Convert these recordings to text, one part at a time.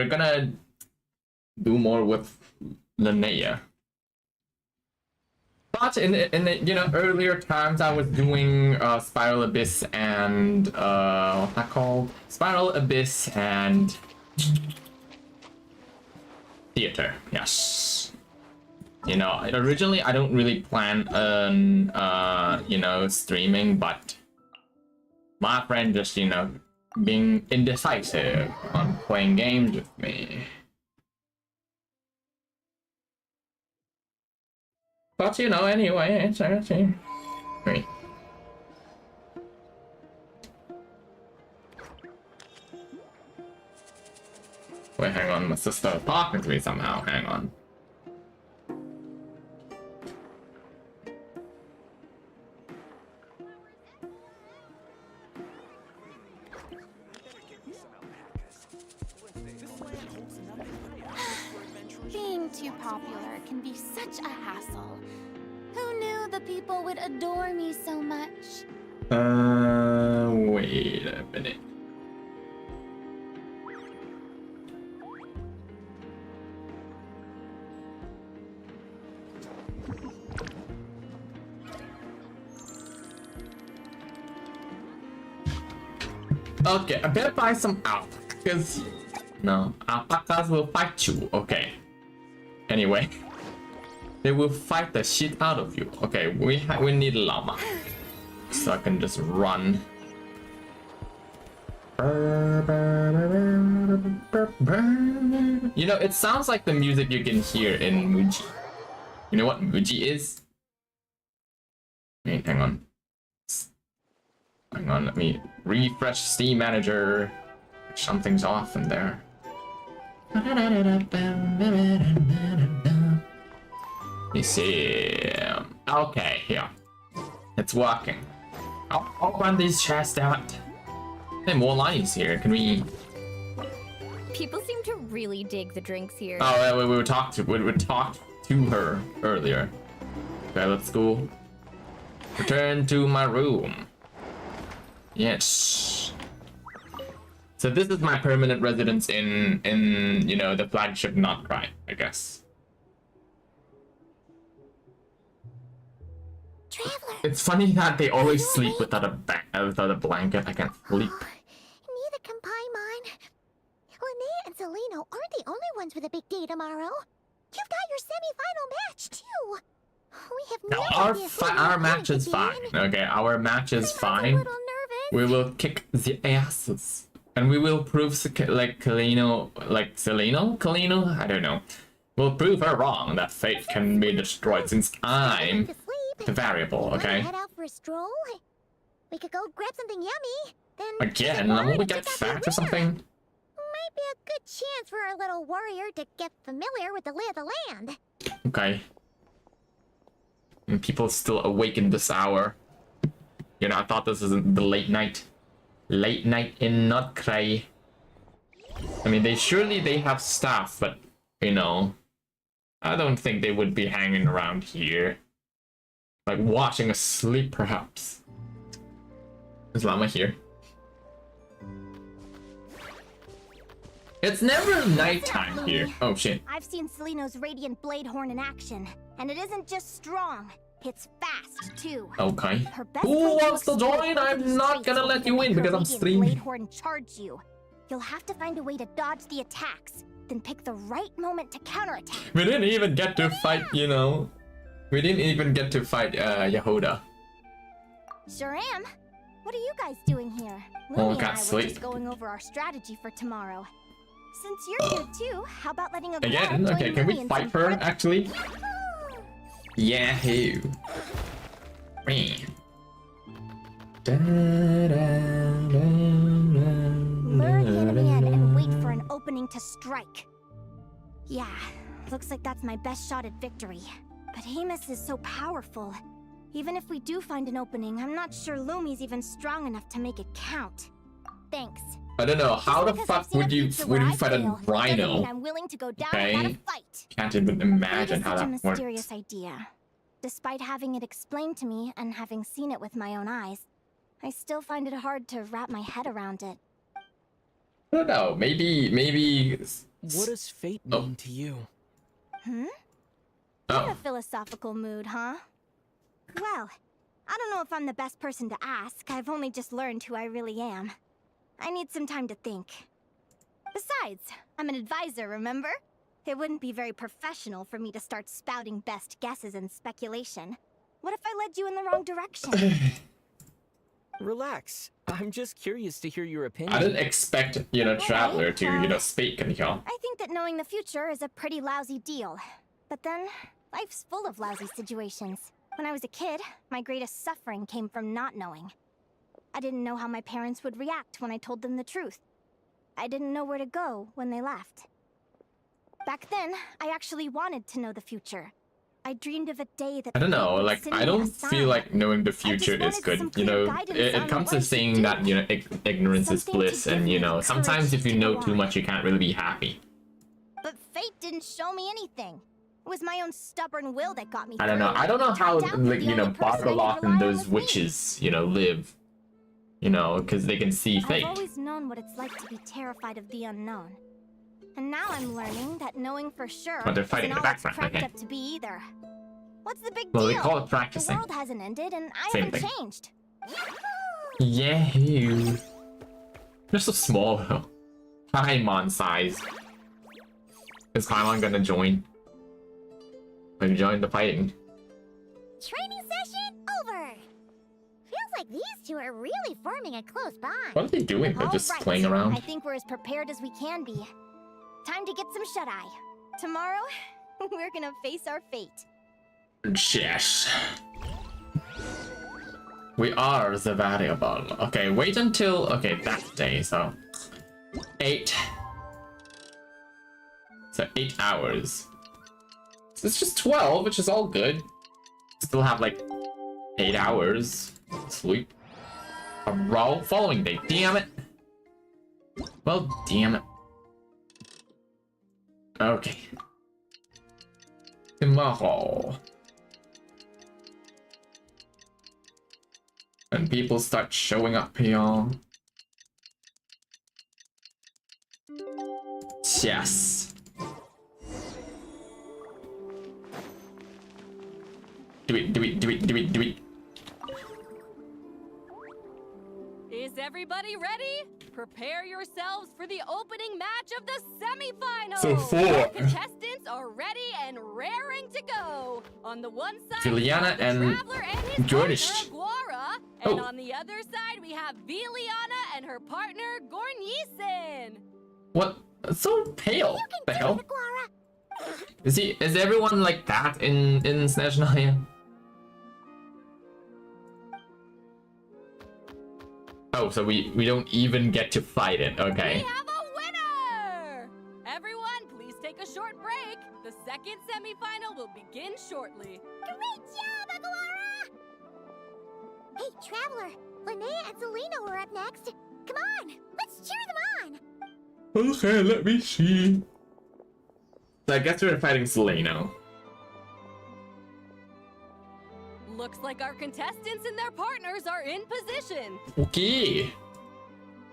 we're gonna do more with Linnea. But in the earlier times, I was doing Spiral Abyss and what's that called? Spiral Abyss and Theater. Yes. Originally I don't really plan on streaming, but my friend just being indecisive on playing games with me. But anyway, it's great. Wait, hang on, my sister's talking to me somehow. Hang on. Being too popular can be such a hassle. Who knew the people would adore me so much? Wait a minute. Okay, I better buy some alpacas. No, alpacas will fight you. Okay. Anyway, they will fight the shit out of you. Okay, we need a llama, so I can just run. It sounds like the music you can hear in Muji. You know what Muji is? Wait, hang on. Let me refresh Steam Manager. Something's off in there. Let me see. Okay, here. It's working. I'll run these chests out. Hey, more lines here. Can we? People seem to really dig the drinks here. Oh, we talked to her earlier. Okay, let's go. Return to my room. Yes. So this is my permanent residence in the flagship Not Cry, I guess. Traveler. It's funny that they always sleep without a blanket. I can't sleep. Neither can Paimon. Linnea and Celino aren't the only ones with a big day tomorrow. You've got your semi-final match too. We have no our match is fine. Okay, our match is fine. We will kick the asses. And we will prove Celino, I don't know. We'll prove her wrong that fate can be destroyed since I'm the variable, okay? Head out for a stroll? We could go grab something yummy. Then again, will we get fat or something? Might be a good chance for our little warrior to get familiar with the lay of the land. Okay. And people still awake in this hour. I thought this was the late night. Late night in Not Cray. I mean, they have staff, but I don't think they would be hanging around here, like watching us sleep, perhaps. Is Llama here? It's never nighttime here. Oh shit. I've seen Celino's Radiant Blade Horn in action, and it isn't just strong. It's fast too. Okay. Who wants to join? I'm not gonna let you in because I'm streaming. Horn charge you. You'll have to find a way to dodge the attacks, then pick the right moment to counterattack. We didn't even get to fight, We didn't even get to fight Yehuda. Sure am. What are you guys doing here? Oh, Lumi and I were sleep. just going over our strategy for tomorrow. Since you're here too, how about letting a Again? Okay, can we fight her actually? Yahoo! Lure the enemy in and wait for an opening to strike. Yeah, looks like that's my best shot at victory. But Hemus is so powerful. Even if we do find an opening, I'm not sure Lumi's even strong enough to make it count. Thanks. I don't know, how the fuck would you fight a rhino? I'm willing to go down Okay. without a fight. Can't even imagine how It is such that a works. mysterious idea. Despite having it explained to me and having seen it with my own eyes, I still find it hard to wrap my head around it. I don't know. Maybe. What does fate Oh. mean to you? Hmm? You're in Oh, a philosophical mood, huh? Well, I don't know if I'm the best person to ask. I've only just learned who I really am. I need some time to think. Besides, I'm an advisor, remember? It wouldn't be very professional for me to start spouting best guesses and speculation. What if I led you in the wrong direction? Relax. I'm just curious to hear your opinion. I didn't expect Traveler to speak. I think that knowing the future is a pretty lousy deal. But then, life's full of lousy situations. When I was a kid, my greatest suffering came from not knowing. I didn't know how my parents would react when I told them the truth. I didn't know where to go when they left. Back then, I actually wanted to know the future. I dreamed of a day that I don't know, fate would like, send I me don't a feel sign. like knowing the future is wanted some good. clear guidance It on comes what to I should saying do. that, ignorance is Something to bliss, give and, me the sometimes courage if you to know go too on. much, you can't really be happy. But fate didn't show me anything. It was my own stubborn will that got me I don't know. through. I don't know how, Turned out like, the only person I could Bargaloth rely and on those was me. witches, live. Because they can see fate. I've always known what it's like to be terrified of the unknown. And now I'm learning that knowing for sure But they're fighting isn't in the all it's background, cracked okay. up to be either. What's the big Well, deal? they call it The practicing. world hasn't ended and I Same haven't thing. changed. Yahoo! They're so small though. Paimon size. Is Paimon gonna join? Maybe join the fighting. Training session over. Feels like these two are really forming a close bond. What are they doing? They're All just right. playing around. I think we're as prepared as we can be. Time to get some shut-eye. Tomorrow, we're gonna face our fate. Yes. We are the variable. Okay, wait until... Okay, that day, so... 8. So 8 hours. So it's just 12, which is all good. Still have, like, 8 hours. Sleep. A roll following day. Damn it. Well, damn it. Okay. Tomorrow. And people start showing up here. Yes. Do it. Is everybody ready? Prepare yourselves for the opening match of the semifinals. So four. Our contestants are ready and raring to go. On the one side, we Viliana have the and Traveler and his Gornish. partner, Guara. And Oh. on the other side, we have Viliana and her partner, Gornisen. What? So pale. The hell? Guara. Is everyone like that in Snezhnaya? Oh, so we don't even get to fight it. We Okay. have a winner! Everyone, please take a short break. The second semifinal will begin shortly. Great job, Aguara! Hey, Traveler, Linnea and Selena were up next. Come on, let's cheer them on. Okay, let me see. So I guess we're fighting Selena. Looks like our contestants and their partners are in position. Okay.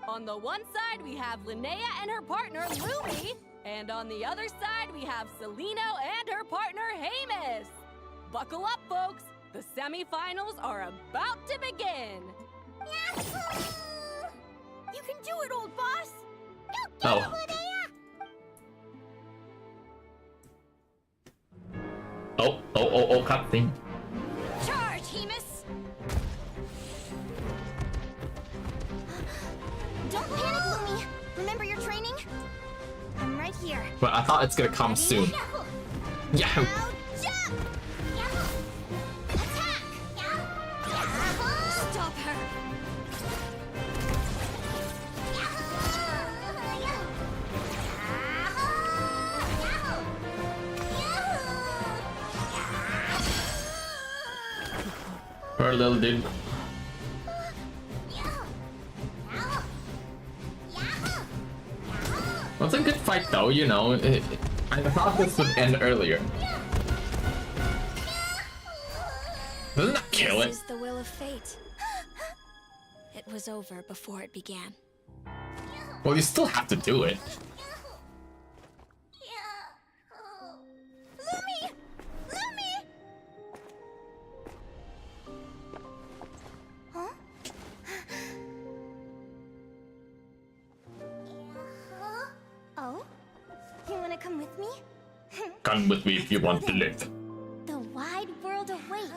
On the one side, we have Linnea and her partner, Lumi. And on the other side, we have Celino and her partner, Hamus. Buckle up, folks. The semifinals are about to begin. Yahoo! You can do it, old boss! Oh. Oh, cutscene. Charge, Hemus! Don't panic, Lumi. Remember your training? I'm right here. But I thought it's gonna come soon. Yahoo! Now jump! Attack! Stop her! Poor little dude. Well, it's a good fight though, I thought this would end earlier. Doesn't that kill it? This is the will of fate. It was over before it began. Well, you still have to do it. Lumi! Lumi! Huh? Oh? You wanna come with me? Come with me if you want to live. The wide world awaits.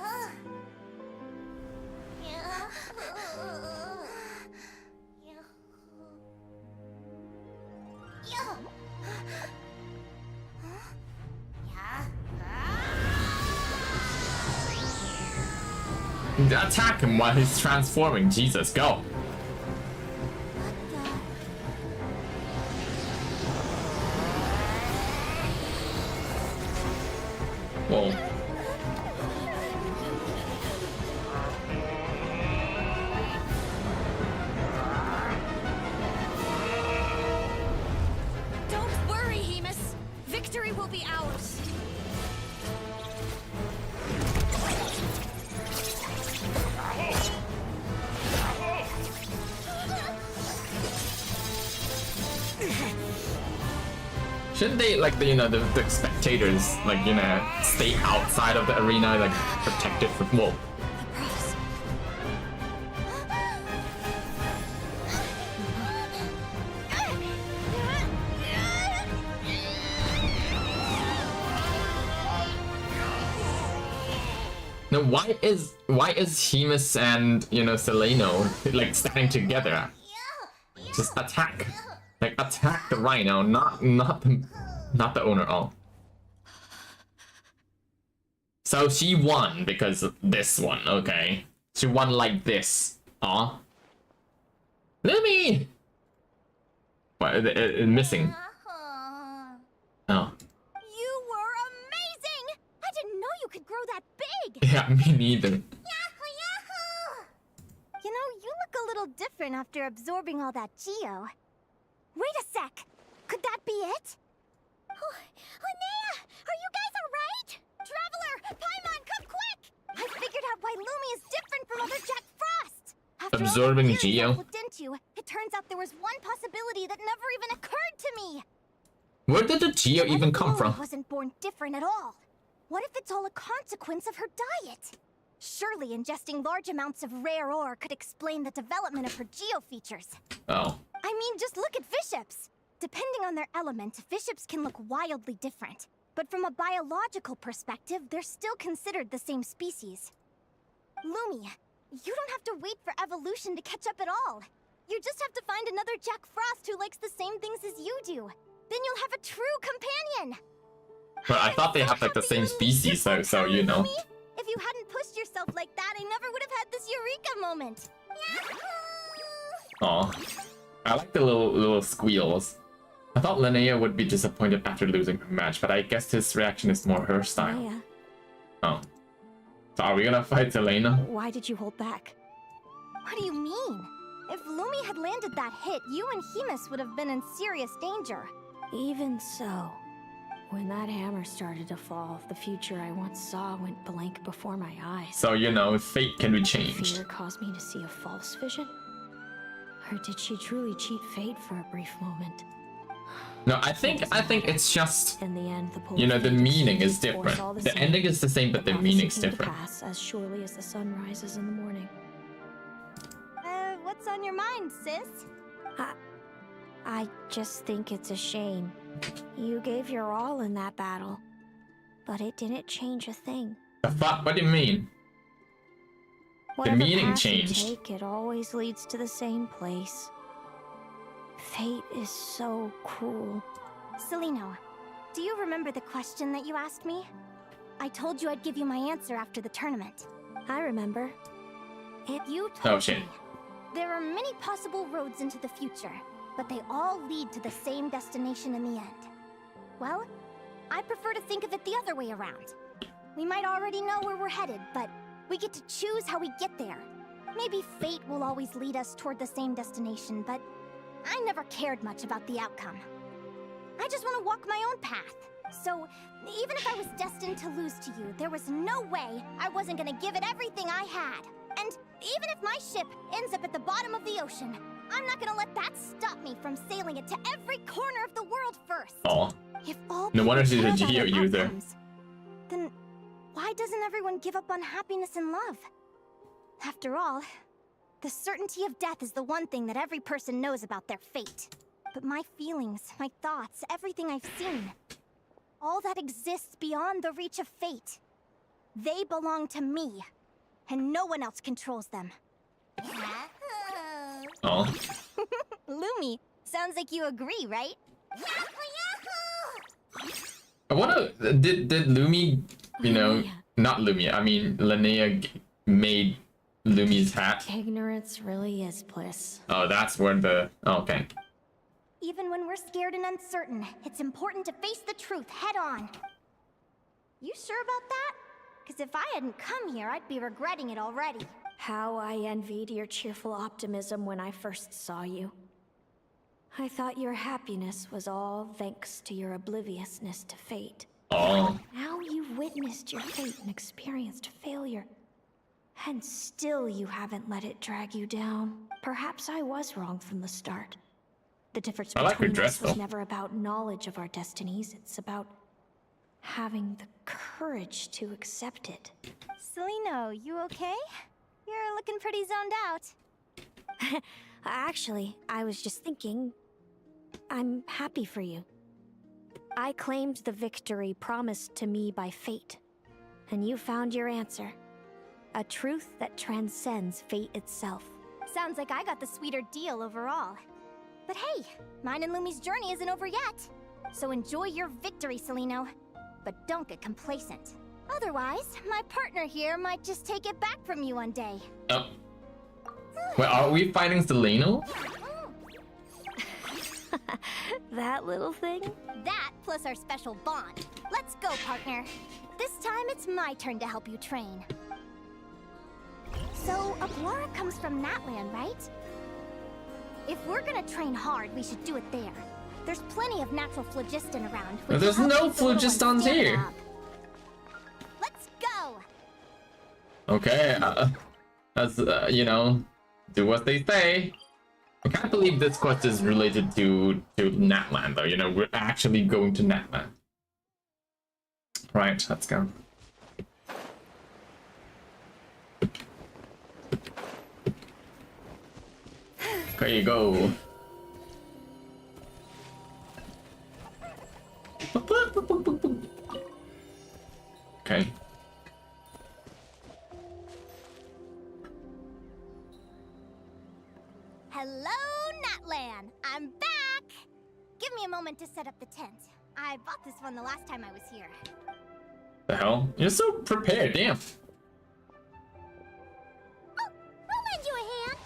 Attack him while he's transforming. Jesus, go. Whoa. Don't worry, Hemus. Victory will be ours. Shouldn't they, like, the spectators, like, stay outside of the arena, like, protected from, whoa. Now, why is Hemus and, Seleno, like, standing together? Just attack. Like, attack the rhino, not the owner. Oh. So she won because of this one, okay. She won like this. Aw. Lumi! What, missing? Oh. You were amazing! I didn't know you could grow that big! Yeah, me neither. You know, you look a little different after absorbing all that Geo. Wait a sec! Could that be it? Oh, Linnea! Are you guys alright? Traveler! Paimon, come quick! I figured out why Lumi is different from other Jack Frost! After Absorbing all the theories Geo? I've looked into, it turns out there was one possibility that never even occurred to me! Where did the Geo even come Lumi from? wasn't born different at all. What if it's all a consequence of her diet? Surely ingesting large amounts of rare ore could explain the development of her Geo features. Oh. I mean, just look at fiships. Depending on their element, fiships can look wildly different. But from a biological perspective, they're still considered the same species. Lumi, you don't have to wait for evolution to catch up at all. You just have to find another Jack Frost who likes the same things as you do. Then you'll have a true companion. But I thought they have, like, the same species, so you know. Lumi, if you hadn't pushed yourself like that, I never would have had this eureka moment. Aw. I like the little squeals. I thought Linnea would be disappointed after losing her match, but I guess his reaction is more her style. Linnea, Oh. So are we gonna fight Selena? why did you hold back? What do you mean? If Lumi had landed that hit, you and Hemus would have been in serious danger. Even so, when that hammer started to fall, the future I once saw went blank before my eyes. So, fate can be changed. Fear caused me to see a false vision? Or did she truly cheat fate for a brief moment? No, I think it's just, In the end, the the meaning is force different. all The same. ending is the same, but the Prophecy meaning's came to different. pass as surely as the sun rises in the morning. What's on your mind, sis? I just think it's a shame. You gave your all in that battle, but it didn't change a thing. The fuck? What do you mean? Whatever meaning path you changed. take, it always leads to the same place. Fate is so cruel. Seleno, do you remember the question that you asked me? I told you I'd give you my answer after the tournament. I remember. You Oh, told shit. me there are many possible roads into the future, but they all lead to the same destination in the end. Well, I prefer to think of it the other way around. We might already know where we're headed, but we get to choose how we get there. Maybe fate will always lead us toward the same destination, but I never cared much about the outcome. I just want to walk my own path. So, even if I was destined to lose to you, there was no way I wasn't gonna give it everything I had. And even if my ship ends up at the bottom of the ocean, I'm not gonna let that stop me from sailing it to every corner of the world first. Oh, If all no wonder people she's a care about Geo our user. outcomes, then why doesn't everyone give up on happiness and love? After all, the certainty of death is the one thing that every person knows about their fate. But my feelings, my thoughts, everything I've seen, all that exists beyond the reach of fate, they belong to me, and no one else controls them. Oh. Lumi, sounds like you agree, right? I wonder, did Lumi, you know, not Lumi, I mean, Linnea made Lumi's hat. Ignorance really is bliss. Oh, that's where the, oh, okay. Even when we're scared and uncertain, it's important to face the truth head on. You sure about that? Because if I hadn't come here, I'd be regretting it already. How I envied your cheerful optimism when I first saw you. I thought your happiness was all thanks to your obliviousness to fate. Oh. Now you've witnessed your fate and experienced failure. And still you haven't let it drag you down. Perhaps I was wrong from the start. The difference I like her between dress, us was though. never about knowledge of our destinies. It's about having the courage to accept it. Celino, you okay? You're looking pretty zoned out. Actually, I was just thinking, I'm happy for you. I claimed the victory promised to me by fate, and you found your answer. A truth that transcends fate itself. Sounds like I got the sweeter deal overall. But hey, mine and Lumi's journey isn't over yet. So enjoy your victory, Celino. But don't get complacent. Otherwise, my partner here might just take it back from you one day. Oh. Wait, are we fighting Celino? That little thing? That plus our special bond. Let's go, partner. This time it's my turn to help you train. So, Aguara comes from Natland, right? If we're gonna train hard, we should do it there. There's plenty of natural phlogiston around. which There's helps no keep the little ones phlogistons stamina here. up. Let's go! Okay, as you know, do what they say. I can't believe this quest is related to Natland, though. You know, we're actually going to Natland. Right, let's go. There you go. Okay. Hello, Natlan! I'm back! Give me a moment to set up the tent. I bought this one the last time I was here. The hell? You're so prepared, damn. Oh, I'll lend you a hand.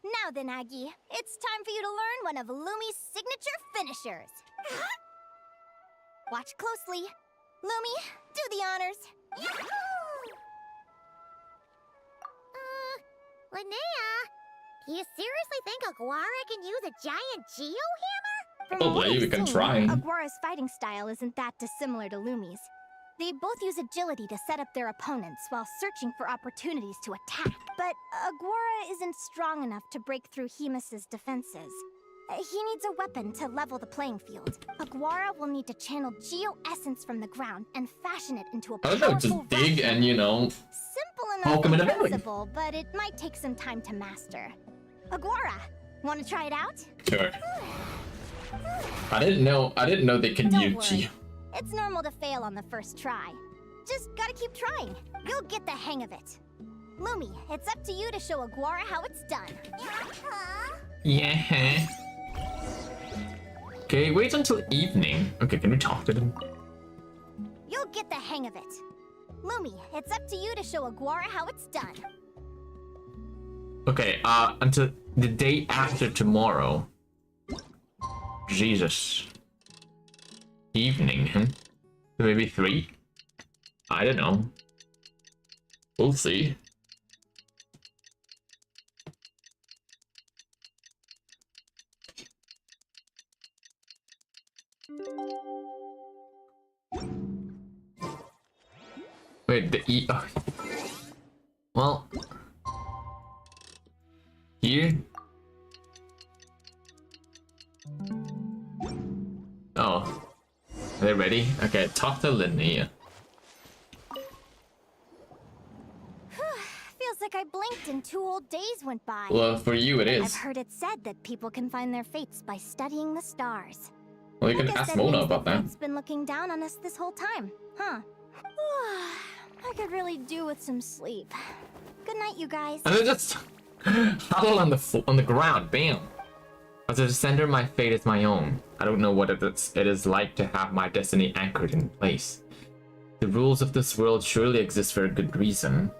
Now then, Aggie, it's time for you to learn one of Lumi's signature finishers. Watch closely. Lumi, do the honors. Linnea, do you seriously think Aguara can use a giant geohammer? From Probably, what I've we can seen, try. Aguara's fighting style isn't that dissimilar to Lumi's. They both use agility to set up their opponents while searching for opportunities to attack. But Aguara isn't strong enough to break through Hemus's defenses. He needs a weapon to level the playing field. Aguara will need to channel Geo-Essence from the ground and fashion it into a I don't powerful know, just dig rocket. and, you know, Simple enough poke 'em in in the belly. principle, but it might take some time to master. Aguara, want to try it out? sure. I didn't know they could Don't use worry. Geo. It's normal to fail on the first try. Just gotta keep trying. You'll get the hang of it. Lumi, it's up to you to show Aguara how it's done. Yeah. Okay, wait until evening. Okay, can we talk to them? You'll get the hang of it. Lumi, it's up to you to show Aguara how it's done. Okay, until the day after tomorrow. Jesus. Evening, huh? Maybe 3? I don't know. We'll see. Wait, the E. Oh. Well, here. Oh, are they ready? Okay, talk to Linnea. Feels like I blinked and 2 whole days went by. Well, for you it I've is. heard it said that people can find their fates by studying the stars. Well, you I can guess ask that Mona means about that. Fate's been looking down on us this whole time, huh? I could really do with some sleep. Good night, you guys. And then just huddle on the ground. Bam. As a descender, my fate is my own. I don't know what it is like to have my destiny anchored in place. The rules of this world surely exist for a good reason,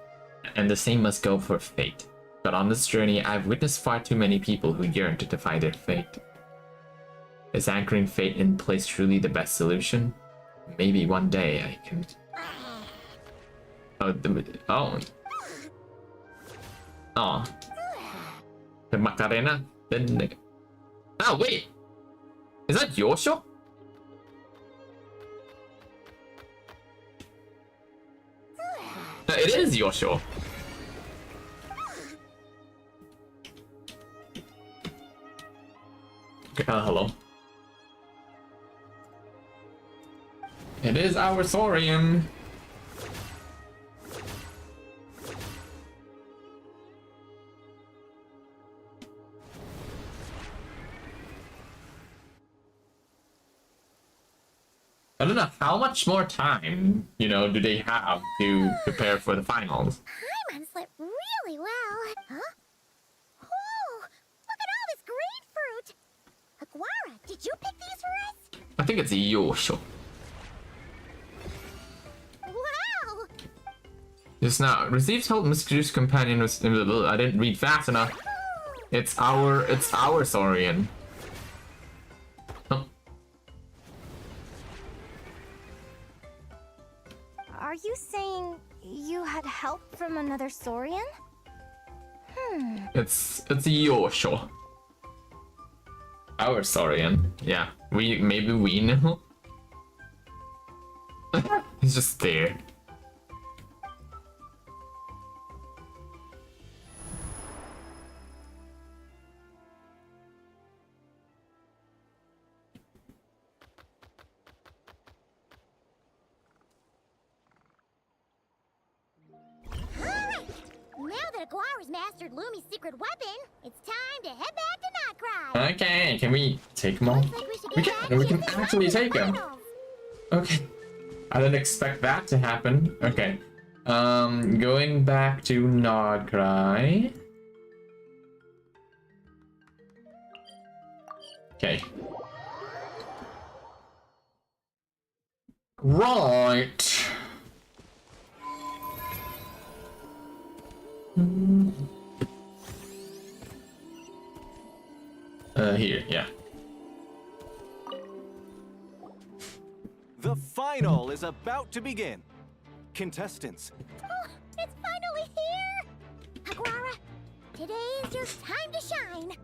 and the same must go for fate. But on this journey, I've witnessed far too many people who yearn to defy their fate. Is anchoring fate in place truly the best solution? Maybe one day I can... Oh. Oh. The Macarena? Then... Oh, wait! Is that your show? No, it is your show. Okay, hello. It is our Saurian. I don't know how much more time, you know, do they have to prepare for the finals. Paimon slept really well. Huh? Oh, look at all this grapefruit. Aguara, did you pick these for us? I think it's your show. Wow. Just now, receives help mysterious companion was I didn't read fast enough. It's our Saurian. Oh. Are you saying you had help from another Saurian? It's your show. Our Saurian. Yeah. Maybe we know. He's just there. Alright, now that Aguara's mastered Lumi's secret weapon, it's time to head back to Notcry. Okay, can we take them all? Looks like we should get back We can to the actually take them. finals. Okay. I didn't expect that to happen. Okay. Going back to Nodcry. Okay. Right. Here, yeah. The final is about to begin. Contestants, Oh, it's finally here! Aguara, today is your time to shine.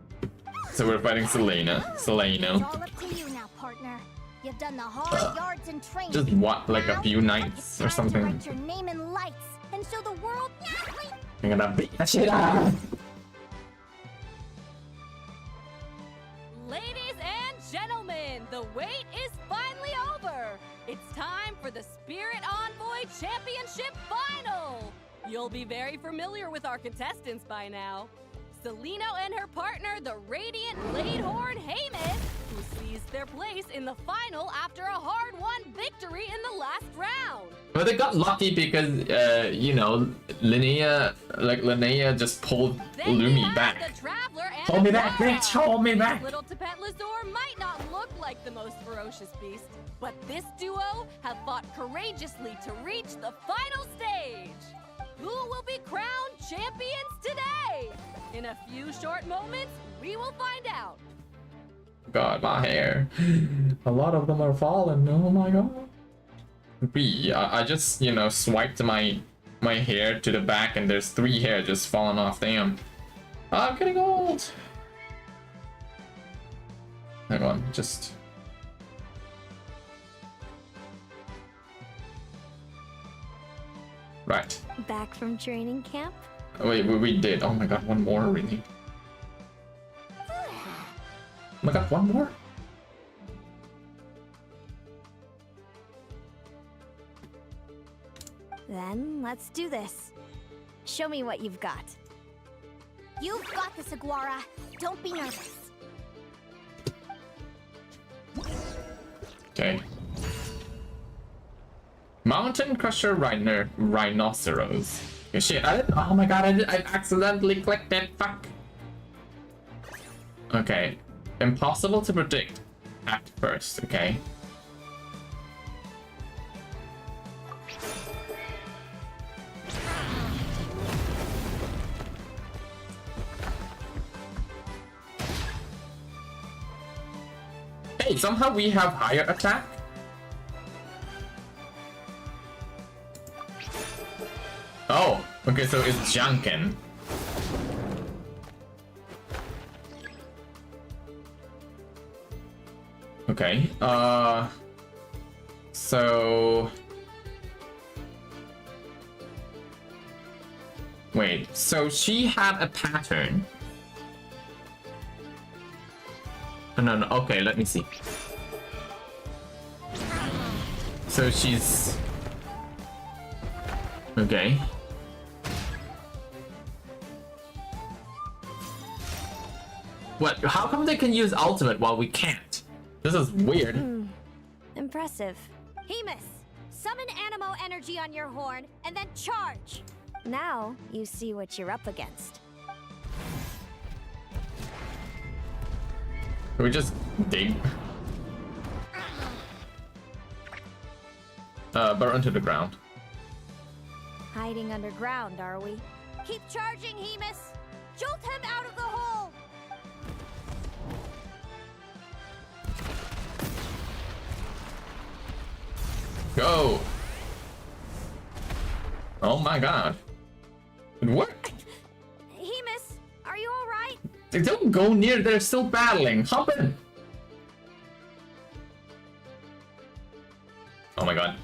So we're fighting Selena. It's Seleno. all up to you now, partner. You've done the hard yards in training. Just what, like a Now, few it's nights or time to something? write your name in lights and show the world. I'm gonna beat the shit out of him. Ladies and gentlemen, the wait is finally over. It's time for the Spirit Envoy Championship Final. You'll be very familiar with our contestants by now. Seleno and her partner, the Radiant Bladehorn Haymis, who seized their place in the final after a hard-won victory in the last round. But they got lucky because, you know, Linnea just pulled Then we Lumi have back. The Traveler and Hold me back, Aguara. bitch! Hold me back! Little Tepet Lazor might not look like the most ferocious beast, but this duo have fought courageously to reach the final stage. Who will be crowned champions today? In a few short moments, we will find out. God, my hair. A lot of them are falling. Oh my god. I just, you know, swiped my hair to the back and there's 3 hair just falling off. Damn. I'm getting old. Hang on, just... Right. Back from training camp? Wait, we did. Oh my god, one more, really? Oh my god, one more? Then let's do this. Show me what you've got. You've got this, Iguara. Don't be nervous. Okay. Mountain Crusher Rhinoceros. Oh, shit, oh my god, I accidentally clicked it, fuck. Okay. Impossible to predict at first, okay. Hey, somehow we have higher attack? Oh, okay, so it's Janken. Okay, so... Wait, so she had a pattern. Oh, no, okay, let me see. So she's... Okay. What? How come they can use ultimate while we can't? This is weird. Impressive. Hemus, summon Animo energy on your horn and then charge. Now you see what you're up against. Can we just dig? Burrow into the ground. Hiding underground, are we? Keep charging, Hemus. Jolt him out of the hole. Go! Oh my god. It worked! Hemus, are you alright? They don't go near, they're still battling. Hop in! Oh my god.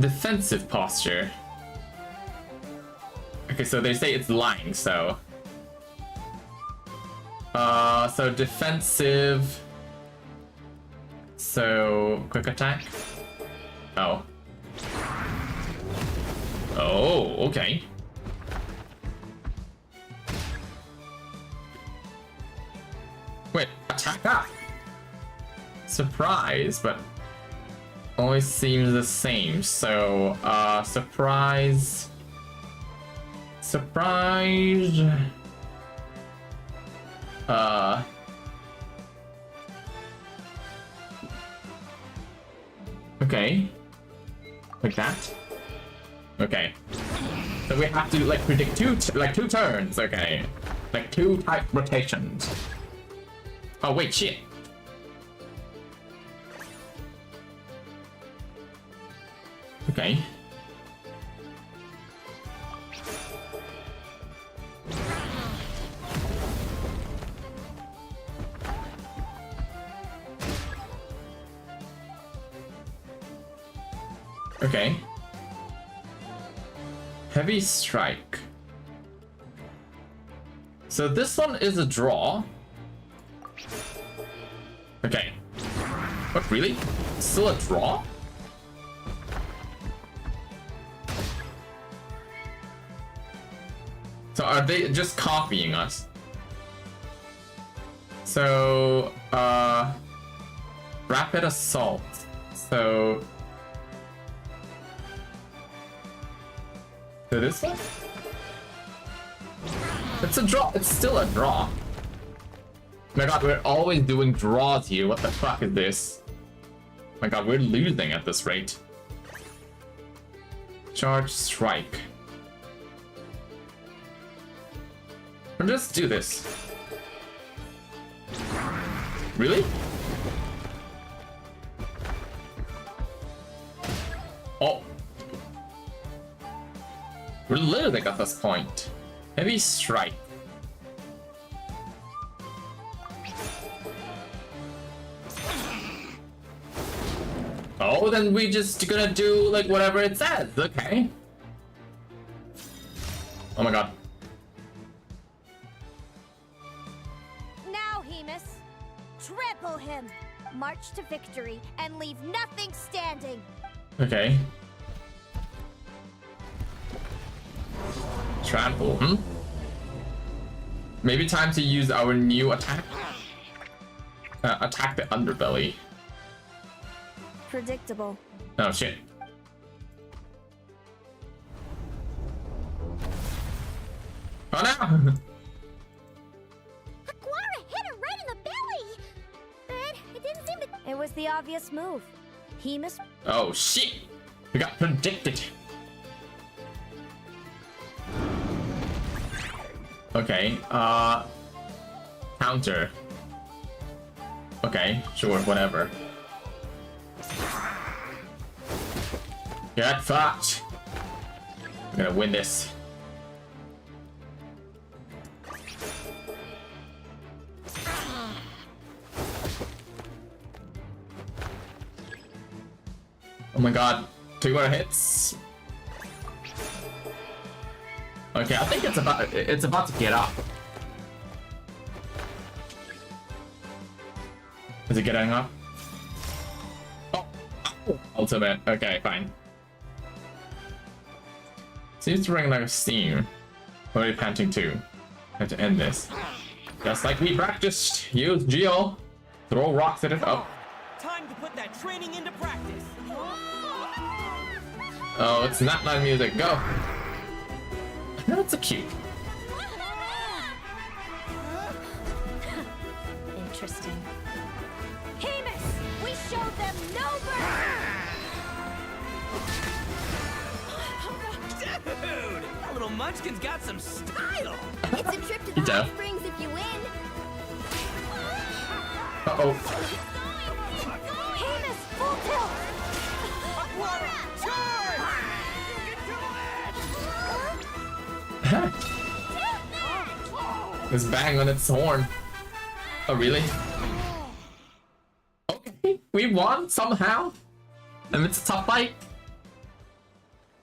Defensive posture. Okay, so they say it's lying, so... So defensive... So... quick attack? Oh. Oh, okay. Wait, attack up! Surprise, but... always seems the same, so... surprise... Surprise... Okay. Like that? Okay. So we have to, like, predict two turns, okay. Like, 2 type rotations. Oh, wait, shit. Okay. Okay. Heavy strike. So this one is a draw. Okay. What, really? Still a draw? So are they just copying us? So, rapid assault. So this one? It's a draw. It's still a draw. My god, we're always doing draws here. What the fuck is this? My god, we're losing at this rate. Charge strike. Let's do this. Really? Oh. We're literally at this point. Heavy strike. Oh, then we just gonna do like whatever it says. Okay. Oh my god. Now, Hemus, trample him. March to victory and leave nothing standing. Okay. Trample. Maybe time to use our new attack. Attack the underbelly. Predictable. Oh shit. Oh no! Aguara hit her right in the belly! But it didn't seem to... It was the obvious move. Hemus. Oh shit! We got predicted. Okay, counter. Okay, sure, whatever. Get fucked! I'm gonna win this. Oh my god, 2 more hits. Okay, I think it's about to get up. Is it getting up? Oh, ultimate. Okay, fine. Seems to ring like a steam. Already panting too. Have to end this. Just like we practiced. Use Geo. Throw rocks at it. Oh. Time to put that training into practice. Oh, it's not my music. Go. That's a cute. Interesting. Hemus, we showed them no Dude, that little munchkin's got some style. It's a trip to the hot springs if you win. Uh-oh. Hemus, full tilt. It's bang on its horn. Oh, really? Okay, we won somehow. And it's a tough fight.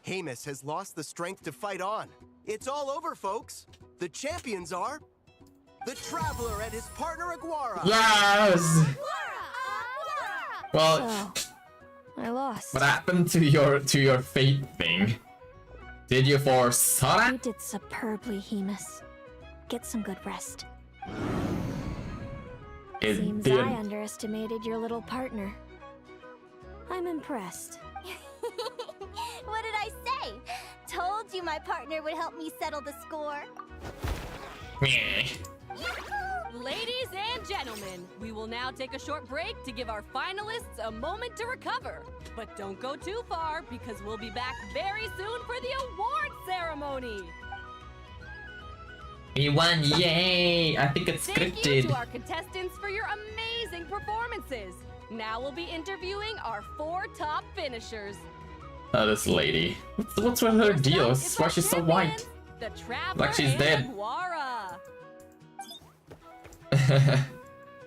Hemus has lost the strength to fight on. It's all over, folks. The champions are the Traveler and his partner Aguara. Yes. Well, So, I lost. what happened to your fate thing? Did you force You Sora? did superbly, Hemus. Get some good rest. It Seems did. I underestimated your little partner. I'm impressed. What did I say? Told you my partner would help me settle the score. Meh. Ladies and gentlemen, we will now take a short break to give our finalists a moment to recover. But don't go too far because we'll be back very soon for the award ceremony. We won, yay! I think it's Thank you scripted. to our contestants for your amazing performances. Now we'll be interviewing our 4 top finishers. Oh, this lady. What's with her deal? It's Why our she's so champion, white? The Traveler Like she's and dead. Aguara.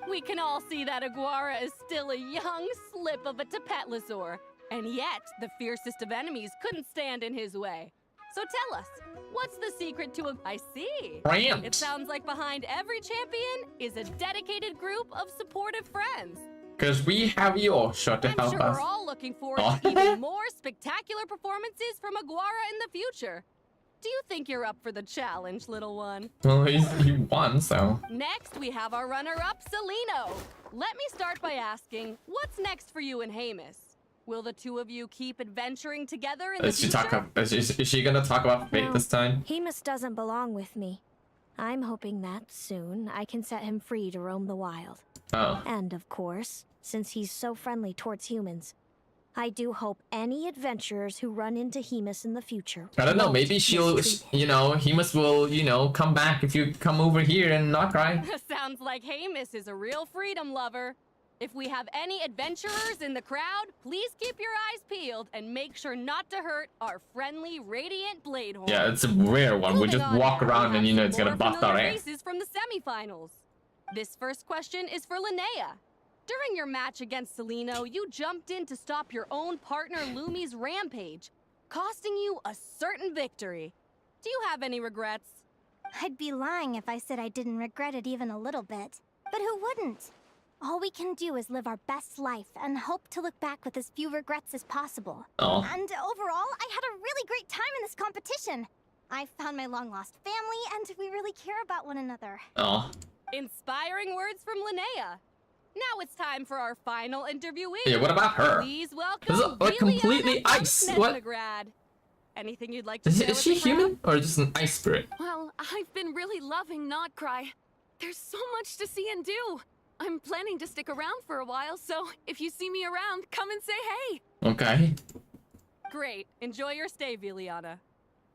We can all see that Aguara is still a young slip of a Tapetlosaur, and yet the fiercest of enemies couldn't stand in his way. So tell us, what's the secret to a... I see. Brand. It sounds like behind every champion is a dedicated group of supportive friends. Because we have your shot to I'm help sure us. we're all looking forward Oh. to even more spectacular performances from Aguara in the future. Do you think you're up for the challenge, little one? Well, he won, so. Next, we have our runner-up, Celino. Let me start by asking, what's next for you and Hemus? Will the two of you keep adventuring together in the Is she, future? is she gonna talk about fate No. this time? Hemus doesn't belong with me. I'm hoping that soon I can set him free to roam the wild. Oh. And of course, since he's so friendly towards humans, I do hope any adventurers who run into Hemus in the future. I don't know, won't maybe she'll, mistreat him. you know, Hemus will, you know, come back if you come over here and not cry. Sounds like Hemus is a real freedom lover. If we have any adventurers in the crowd, please keep your eyes peeled and make sure not to hurt our friendly Radiant Bladehorn. Yeah, it's a rare one. We Moving just on walk now, around we and, you know, have it's some gonna more bust our familiar ass. faces from the semifinals. This first question is for Linnea. During your match against Celino, you jumped in to stop your own partner Lumi's rampage, costing you a certain victory. Do you have any regrets? I'd be lying if I said I didn't regret it even a little bit. But who wouldn't? All we can do is live our best life and hope to look back with as few regrets as possible. Oh. And overall, I had a really great time in this competition. I found my long-lost family, and we really care about one another. Oh. Inspiring words from Linnea. Now it's time for our final interviewee. Yeah, what about her? Please welcome This is like completely Liliana ice. from What? Snezgrad. Anything you'd like to Is, share is with she the crowd? human or just an ice spirit? Well, I've been really loving Not Cry. There's so much to see and do. I'm planning to stick around for a while, so if you see me around, come and say hey. Okay. Great. Enjoy your stay, Viliana.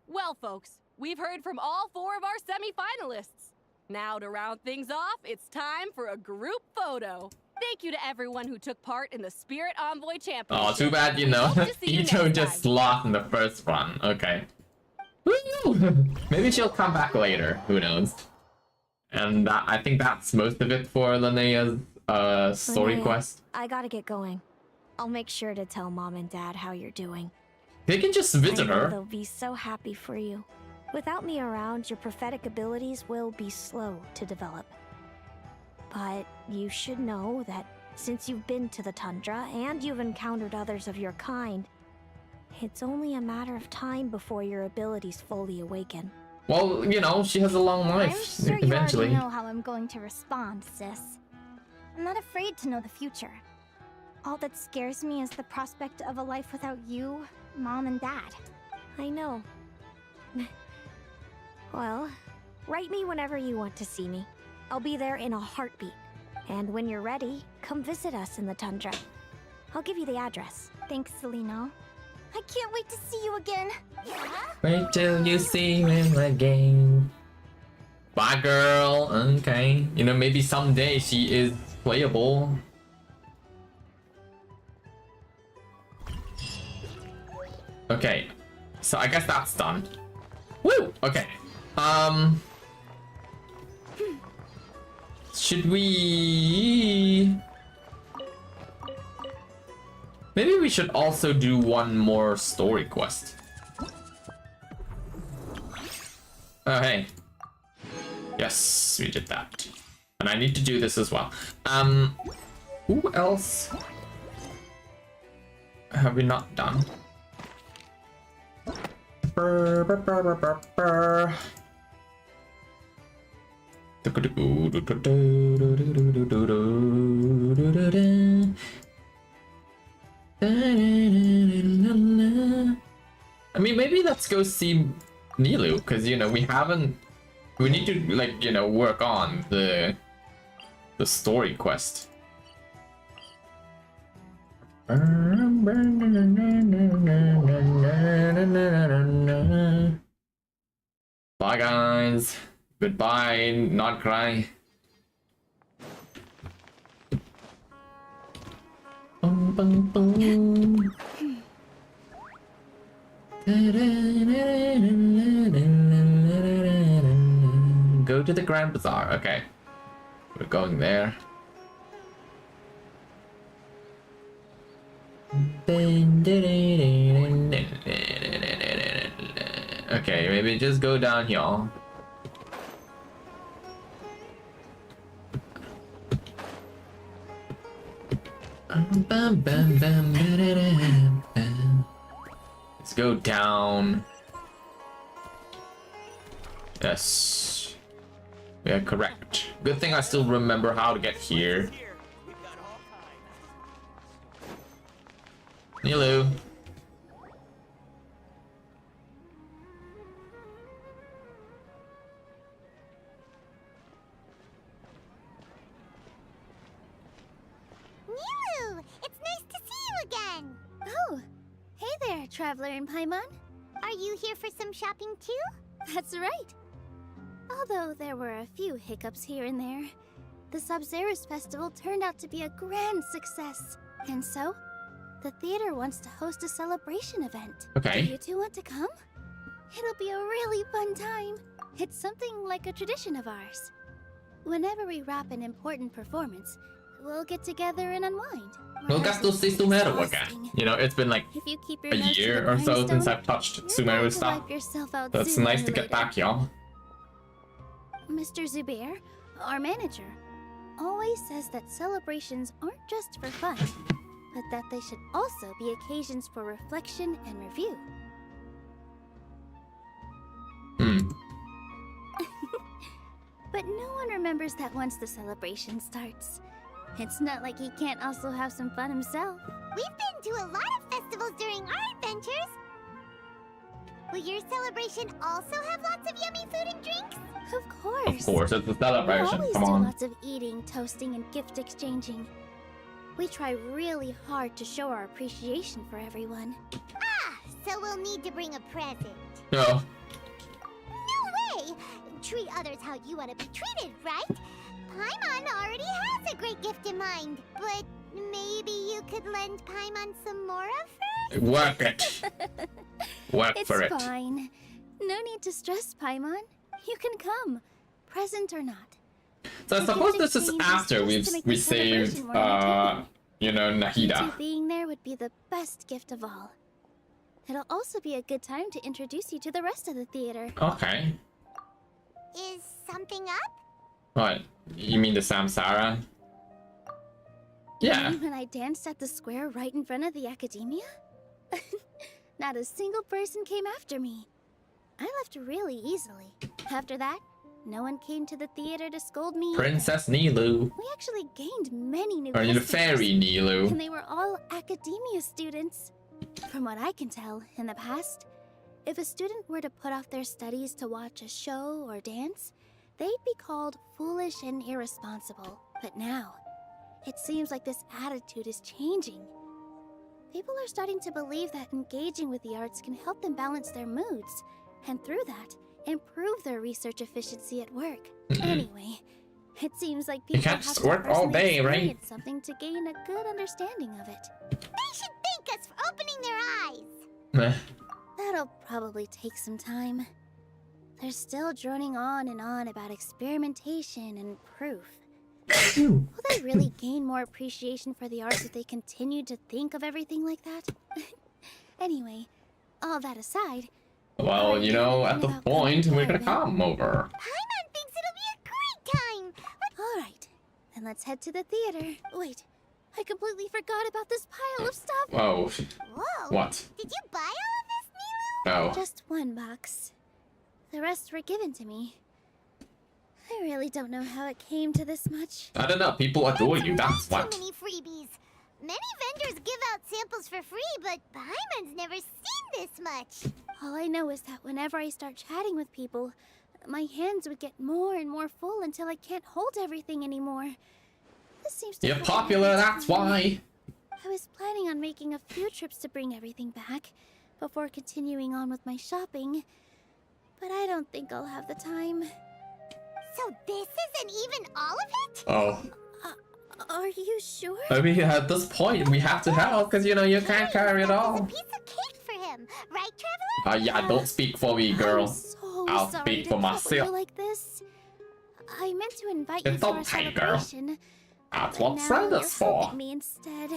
Well, folks, we've heard from all 4 of our semi-finalists. Now, to round things off, it's time for a group photo. Thank you to everyone who took part in the Spirit Envoy Championship. Oh, too bad, you We know. hope to see you Ito next just time. lost in the first run. Okay. Woo! Maybe she'll come back later. Who knows? And I think that's most of it for Linnea's story Linnea, quest. I gotta get going. I'll make sure to tell Mom and Dad how you're doing. They can just visit I know her. they'll be so happy for you. Without me around, your prophetic abilities will be slow to develop. But you should know that since you've been to the tundra and you've encountered others of your kind, it's only a matter of time before your abilities fully awaken. Well, you know, she has a long I'm life. sure you Eventually. already know how I'm going to respond, sis. I'm not afraid to know the future. All that scares me is the prospect of a life without you, Mom, and Dad. I know. Well, write me whenever you want to see me. I'll be there in a heartbeat. And when you're ready, come visit us in the tundra. I'll give you the address. Thanks, Celino. I can't wait to see you again. Wait till you see him again. Bye, girl. Okay. You know, maybe someday she is playable. Okay. So I guess that's done. Woo! Okay. Should we... Maybe we should also do one more story quest. Oh, hey. Yes, we did that. And I need to do this as well. Who else have we not done? Brr, brr, brr, brr, brr, brr. I mean, maybe let's go see Nilu, because, you know, we need to, like, you know, work on the story quest. Bye, guys. Goodbye, not cry. Bum, bum, bum. Go to the Grand Bazaar. Okay, we're going there. Okay, maybe just go down here. Let's go down. Yes. We are correct. Good thing I still remember how to get here. Nilu. Nilu! It's nice to see you again! Oh, hey there, Traveler and Paimon. Are you here for some shopping too? That's right. Although there were a few hiccups here and there, the Sub-Zerus Festival turned out to be a grand success. And so, the theater wants to host a celebration event. Okay. Do you two want to come? It'll be a really fun time. It's something like a tradition of ours. Whenever we wrap an important performance, we'll get together and unwind. We'll get to see Sumeru again. Exhausting. You know, it's been like If you keep your a nose to year the or so since grindstone, I've touched you're Sumeru going to stuff. wipe yourself out That's sooner nice or to get later. back, y'all. Mr. Zubair, our manager, always says that celebrations aren't just for fun, but that they should also be occasions for reflection and review. But no one remembers that once the celebration starts. It's not like he can't also have some fun himself. We've been to a lot of festivals during our adventures. Will your celebration also have lots of yummy food and drinks? Of course. Of course, it's a We celebration. always Come do on. lots of eating, toasting, and gift exchanging. We try really hard to show our appreciation for everyone. Ah, so we'll need to bring a present. No. No way! Treat others how you want to be treated, right? Paimon already has a great gift in mind, but maybe you could lend Paimon some more of hers? Work it. Work It's for it. fine. No need to stress, Paimon. You can come, present or not. So I The suppose gift this is exchange after just we've to make we the saved celebration more entertaining. you know, You Nahida. two being there would be the best gift of all. It'll also be a good time to introduce you to the rest of the theater. Okay. Is something up? What? You mean the Samsara? Yeah. You mean when I danced at the square right in front of the academia? Not a single person came after me. I left really easily. After that, no one came to the theater to scold me. either. Princess Nilu. We actually gained many new Or you the customers, fairy Nilu. and they were all academia students. From what I can tell, in the past, if a student were to put off their studies to watch a show or dance, they'd be called foolish and irresponsible. But now, it seems like this attitude is changing. People are starting to believe that engaging with the arts can help them balance their moods, and through that, improve their research efficiency at work. Anyway, it seems like people can't have just to work all personally day, right? experience something to gain a good understanding of it. They should thank us for opening their eyes. Meh. That'll probably take some time. They're still droning on and on about experimentation and proof. Will they really gain more appreciation for the arts if they continue to think of everything like that? Anyway, all that aside, Well, you know, at the point, we're gonna come over. Paimon thinks it'll be a great time. alright, then let's head to the theater. Wait, I completely forgot about this pile of stuff. Whoa. Whoa. What? Did you buy all of this, Nilu? Oh. Just one box. The rest were given to me. I really don't know how it came to this much. I don't know, people adore you, that's Way what. too many freebies. Many vendors give out samples for free, but Paimon's never seen this much. All I know is that whenever I start chatting with people, my hands would get more and more full until I can't hold everything anymore. This seems to You're happen popular, every that's time. why. I was planning on making a few trips to bring everything back before continuing on with my shopping, but I don't think I'll have the time. So this isn't even all of it? Oh. Are you sure? Maybe at this point, we have to help, because, you know, you can't carry it It's a all. piece of cake for him, right, Traveler? Yeah, don't speak for me, girl. I'm so I'll sorry speak to for trouble myself. you like this. I meant to invite It's you for a okay, girl. celebration. That's but what now friend you're is for. helping me instead.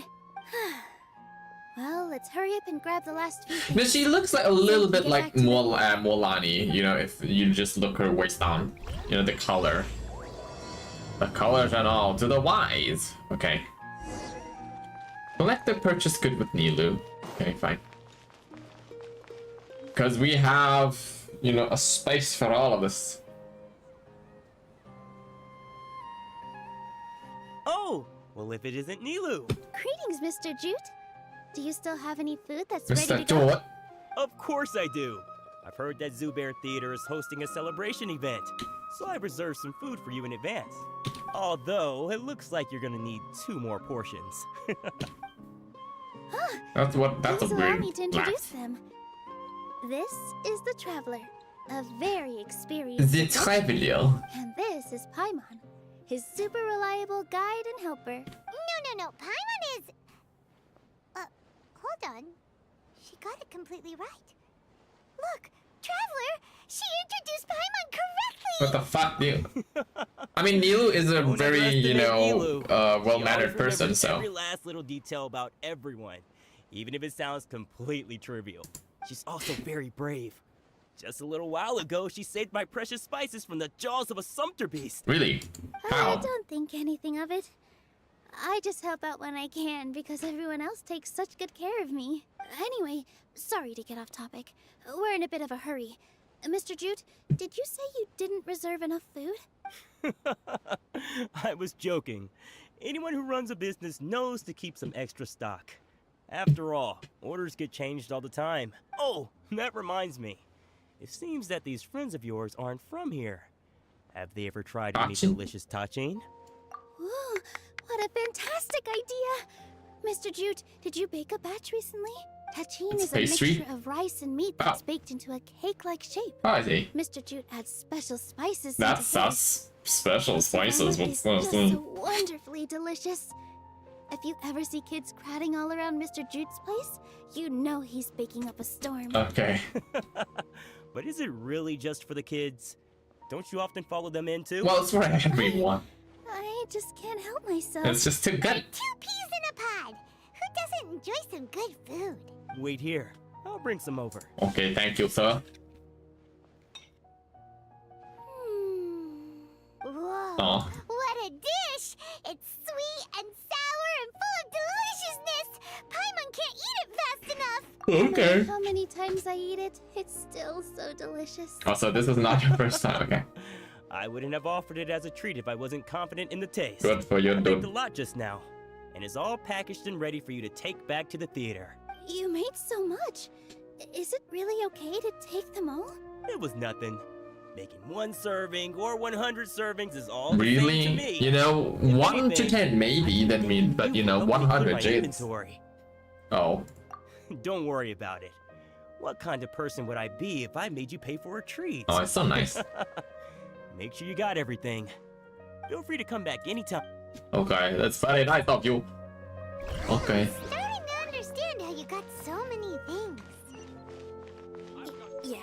Well, let's hurry up and grab the last few But things. she looks like a little bit Get like back to the- Molani, you know, if you just look her waist down. You know, the color. The colors and all, to the wise. Okay. Collect the purchase good with Nilu. Okay, fine. Because we have, you know, a space for all of this. Oh, well, if it isn't Nilu. Greetings, Mr. Jute. Do you still have any food that's Mr. ready to go? Jort. Of course I do. I've heard that Zubair Theater is hosting a celebration event, so I reserved some food for you in advance. Although, it looks like you're gonna need 2 more portions. That's Please a allow weird me to introduce laugh. them. This is the Traveler, a very experienced The adventurer. Traveler. And this is Paimon, his super reliable guide and helper. No. Paimon is... hold on. She got it completely right. Look, Traveler, she introduced Paimon correctly. What the fuck, dude? I mean, Nilu is a Don't very, you underestimate know, Nilu. She well-mannered always person, remembers so. every last little detail about everyone, even if it sounds completely trivial. She's also very brave. Just a little while ago, she saved my precious spices from the jaws of a sumpter beast. Really? I How? don't think anything of it. I just help out when I can because everyone else takes such good care of me. Anyway, sorry to get off topic. We're in a bit of a hurry. Mr. Jute, did you say you didn't reserve enough food? I was joking. Anyone who runs a business knows to keep some extra stock. After all, orders get changed all the time. Oh, that reminds me. It seems that these friends of yours aren't from here. Have they ever tried any Tachin? delicious tachin? Ooh, what a fantastic idea! Mr. Jute, did you bake a batch recently? Tachin It's is a pastry? mixture of rice and meat that's baked into a cake-like shape. Oh, I see. Mr. Jute adds special spices That's into his. sus. Special spices. That What's is this? just so wonderfully delicious. If you ever see kids crowding all around Mr. Jute's place, you know he's baking up a storm. Okay. But is it really just for the kids? Don't you often follow them in too? Well, it's for everyone. I just can't help myself. It's just too good. 2 peas in a pod. Who doesn't enjoy some good food? Wait here. I'll bring some over. Okay, thank you, sir. Whoa. Oh. What a dish! It's sweet and sour and full of deliciousness! Paimon can't eat it fast enough! No Okay. matter how many times I eat it, it's still so delicious. Oh, so this is not your first time, okay. I wouldn't have offered it as a treat if I wasn't confident in the taste. Good for you, I baked a dude. lot just now, and it's all packaged and ready for you to take back to the theater. You made so much. Is it really okay to take them all? It was nothing. Making 1 serving or 100 servings is all the same Really? to me. You know, If 1 to anything, 10 maybe, then mean, but you know, helped me clear 100 my jades. inventory. Oh. Don't worry about it. What kind of person would I be if I made you pay for a treat? Oh, it's so nice. Make sure you got everything. Feel free to come back anytime. Okay, that's very nice of you. Okay. Starting to understand how you got so many things. Yeah.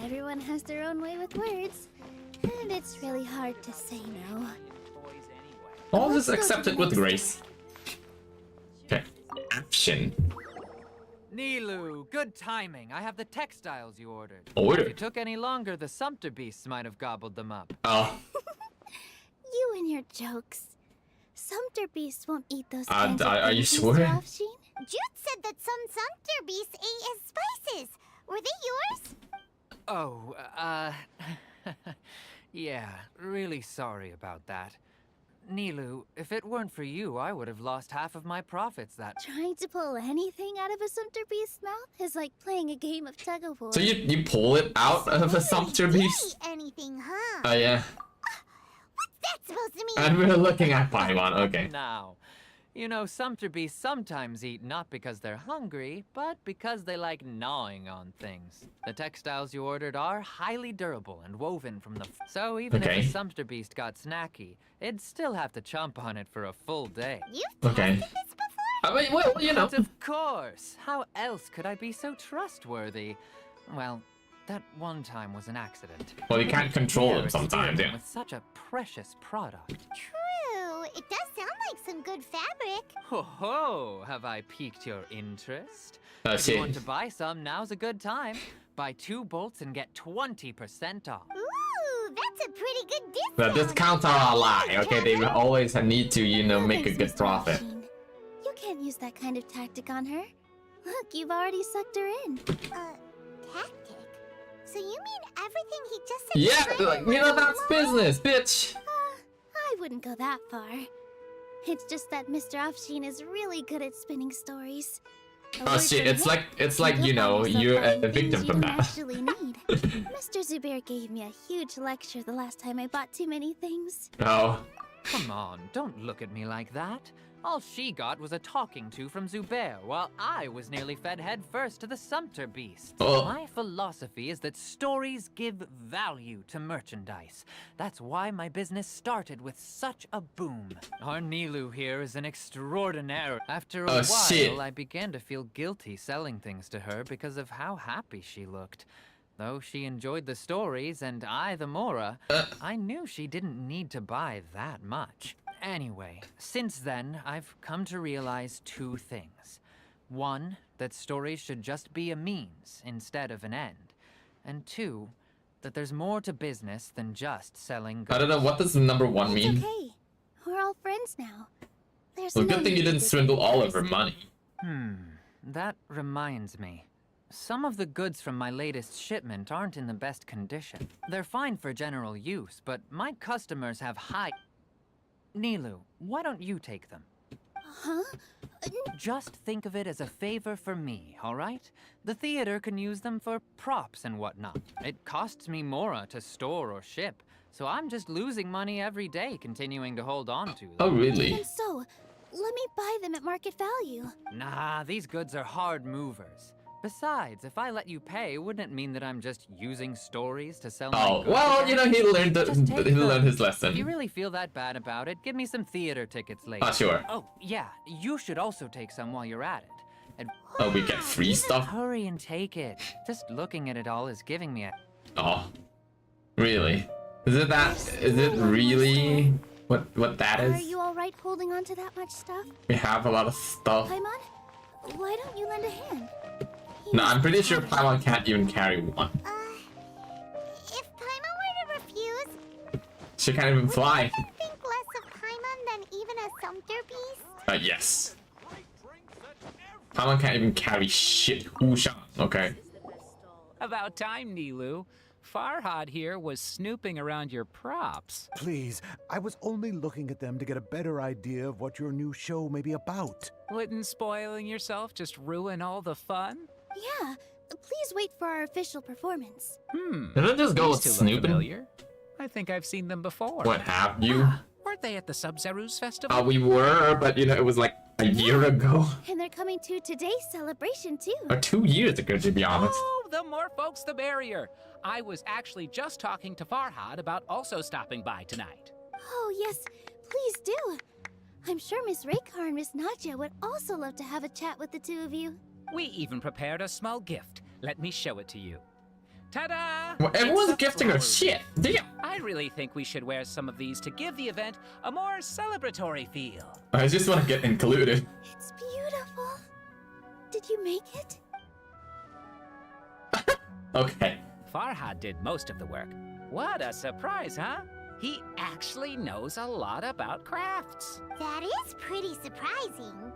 Everyone has their own way with words. And it's really hard to say no. All this accepted with grace. Okay. Action. Nilu, good timing. I have the textiles you ordered. Ordered? If it took any longer, the sumpter beasts might have gobbled them up. Oh. You and your jokes. Sumpter beasts won't eat those kinds of are you things, sure? Mr. Offsheen. Jute said that some sumpter beasts ate his spices. Were they yours? Oh, yeah, really sorry about that. Nilu, if it weren't for you, I would have lost half of my profits that... Trying to pull anything out of a sumpter beast's mouth is like playing a game of tug-of-war. So you pull it out of a sumpter beast? Anything, huh? Oh, yeah. What's that supposed to mean? And we're looking at Paimon, okay. Now, you know, sumpter beasts sometimes eat not because they're hungry, but because they like gnawing on things. The textiles you ordered are highly durable and woven from the... So even Okay. if a sumpter beast got snacky, it'd still have to chomp on it for a full day. You've Okay. tested this before? I mean, well, you know. But of course! How else could I be so trustworthy? Well, that one time was an accident. Well, you can't control Rare them sometimes, yeah. experience With such a precious product. True. It does sound like some good fabric. Ho ho! Have I piqued your interest? Oh, If you want shit. to buy some, now's a good time. Buy 2 bolts and get 20% off. Ooh, that's a pretty good discount. The discounts are a lie, okay? They will always need to, you know, make a Thanks, good Mr. profit. Offsheen. You can't use that kind of tactic on her. Look, you've already sucked her in. Tactic? So you mean everything he just said? Yeah, like, you know, that's business, bitch. I wouldn't go that far. It's just that Mr. Offsheen is really good at spinning stories. A Oh word shit, from it's him, like, you you'll know, find yourself you're buying a victim things you from don't that. actually need. Mr. Zubair gave me a huge lecture the last time I bought too many things. Oh. Come on, don't look at me like that. All she got was a talking to from Zubair, while I was nearly fed head first to the sumpter beast. Oh. My philosophy is that stories give value to merchandise. That's why my business started with such a boom. Our Nilu here is an extraordinaire. After a Oh, while, shit. I began to feel guilty selling things to her because of how happy she looked. Though she enjoyed the stories and I the Mora, I knew she didn't need to buy that much. Anyway, since then, I've come to realize two things. One, that stories should just be a means instead of an end. And two, that there's more to business than just selling goods. I don't know, what does number one mean? It's okay. We're all friends now. There's Well, no good thing you need to didn't swindle all of her guys. money. That reminds me. Some of the goods from my latest shipment aren't in the best condition. They're fine for general use, but my customers have high... Nilu, why don't you take them? Huh? Just think of it as a favor for me, all right? The theater can use them for props and whatnot. It costs me Mora to store or ship, so I'm just losing money every day continuing to hold on to them. Oh, really? Even so, let me buy them at market value. Nah, these goods are hard movers. Besides, if I let you pay, wouldn't it mean that I'm just using stories to sell my Oh, goods well, again? you know, he learned Just take he them. learned his If you lesson. really feel that bad about it, give me some theater tickets later. Ah, sure. Oh, yeah, you should also take some while you're at it. And Oh, we get free stuff? hurry and take it. Just looking at it all is giving me a... Oh. Really? Is it really what that Are is? you alright holding on to that much stuff? We have a lot of stuff. Paimon, why don't you lend a hand? No, I'm pretty sure Paimon can't even carry one. If Paimon were to refuse, She can't even fly. think less of Paimon than even a sumpter beast? Yes. Paimon can't even carry shit. Wushan. Okay. About time, Nilu. Farhad here was snooping around your props. Please, I was only looking at them to get a better idea of what your new show may be about. Wouldn't spoiling yourself just ruin all the fun? Yeah, please wait for our official performance. Didn't just go These two look snooping? familiar. I think I've seen them before. What have you? Weren't they at the Sub-Zerus festival? We were, but you know, it was like a year ago. And they're coming to today's celebration too. Or 2 years ago, to be honest. Oh, the more folks, the merrier. I was actually just talking to Farhad about also stopping by tonight. Oh yes, please do. I'm sure Miss Raykar and Miss Nadja would also love to have a chat with the two of you. We even prepared a small gift. Let me show it to you. Ta-da! Well, everyone's It's a gifting her flower shit. wreath. Damn. I really think we should wear some of these to give the event a more celebratory feel. I just want to get included. It's beautiful. Did you make it? Okay. Farhad did most of the work. What a surprise, huh? He actually knows a lot about crafts. That is pretty surprising.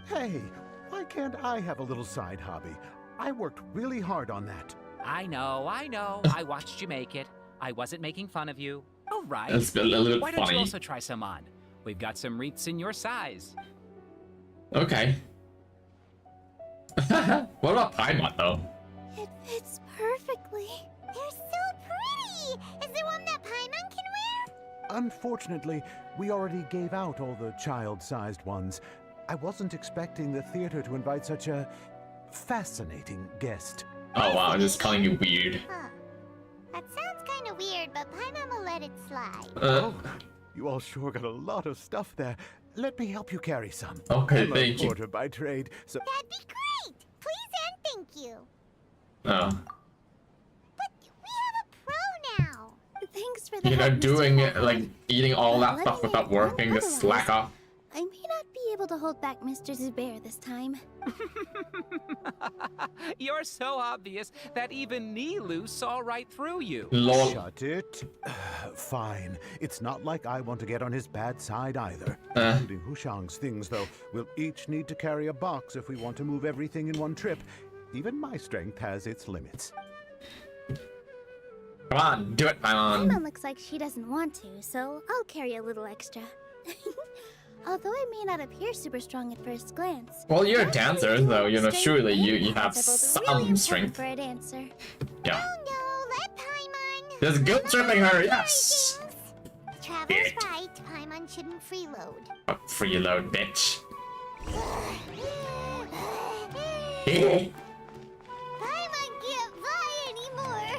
Hey, why can't I have a little side hobby? I worked really hard on that. I know. I watched you make it. I wasn't making fun of you. All right. That's a little bit Why don't you funny. also try some on? We've got some wreaths in your size. Okay. What about Paimon, though? It fits perfectly. They're so pretty. Is there one that Paimon can wear? Unfortunately, we already gave out all the child-sized ones. I wasn't expecting the theater to invite such a fascinating guest. Oh wow, I'm just calling you weird. Huh. That sounds kind of weird, but Paimon will let it slide. You all sure got a lot of stuff there. Let me help you carry some. Okay, I'm thank a you. porter by trade, so... That'd be great. Please and thank you. Oh. But we have a pro now. Thanks for the You know, help, Mr. doing Farhad. like eating all that Let stuff me without inform working, just otherwise. slack off. I may not be able to hold back Mr. Zubair this time. You're so obvious that even Nilu saw right through you. Lol. Shut it. Fine. It's not like I want to get on his bad side either. Uh. Including Hushang's things, though. We'll each need to carry a box if we want to move everything in one trip. Even my strength has its limits. Come on, do it, Paimon. Paimon looks like she doesn't want to, so I'll carry a little extra. Although I may not appear super strong at first glance. Well, you're a I dancer, really do so, you know, strength surely and you have balance are both some really important strength. for a dancer. Yeah. Oh no, let Paimon. There's guilt tripping her, yes! Traveler's Bitch. right, Paimon shouldn't freeload. Freeload, bitch. Paimon can't fly anymore.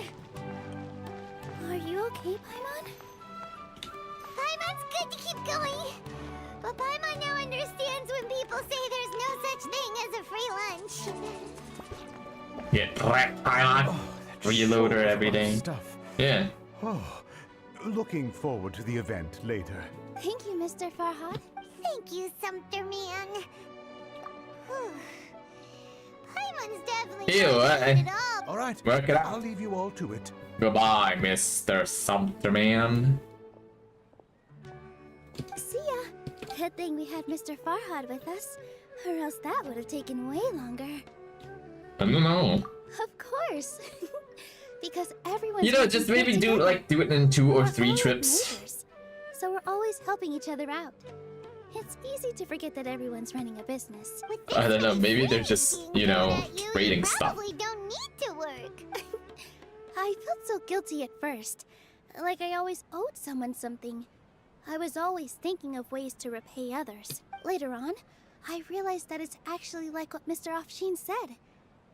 Are you okay, Paimon? Paimon's good to keep going. But Paimon now understands when people say there's no such thing as a free lunch. Get wrecked, Paimon. Oh, that reloader Sure, every day. Stuff. Yeah. Oh, looking forward to the event later. Thank you, Mr. Farhad. Thank you, Sumpter Man. Paimon's definitely Ew, it up. All right, Work it out. I'll leave you all to it. Goodbye, Mr. Sumpter Man. See ya. Good thing we had Mr. Farhad with us, or else that would have taken way longer. I don't know. Of course. Because everyone's You know, working just maybe good do together. do it in 2 or We're 3 all trips. neighbors, so we're always helping each other out. It's easy to forget that everyone's running a business. I don't know, maybe they're just, you know, trading stuff. Probably don't need to work. I felt so guilty at first, like I always owed someone something. I was always thinking of ways to repay others. Later on, I realized that it's actually like what Mr. Afshin said.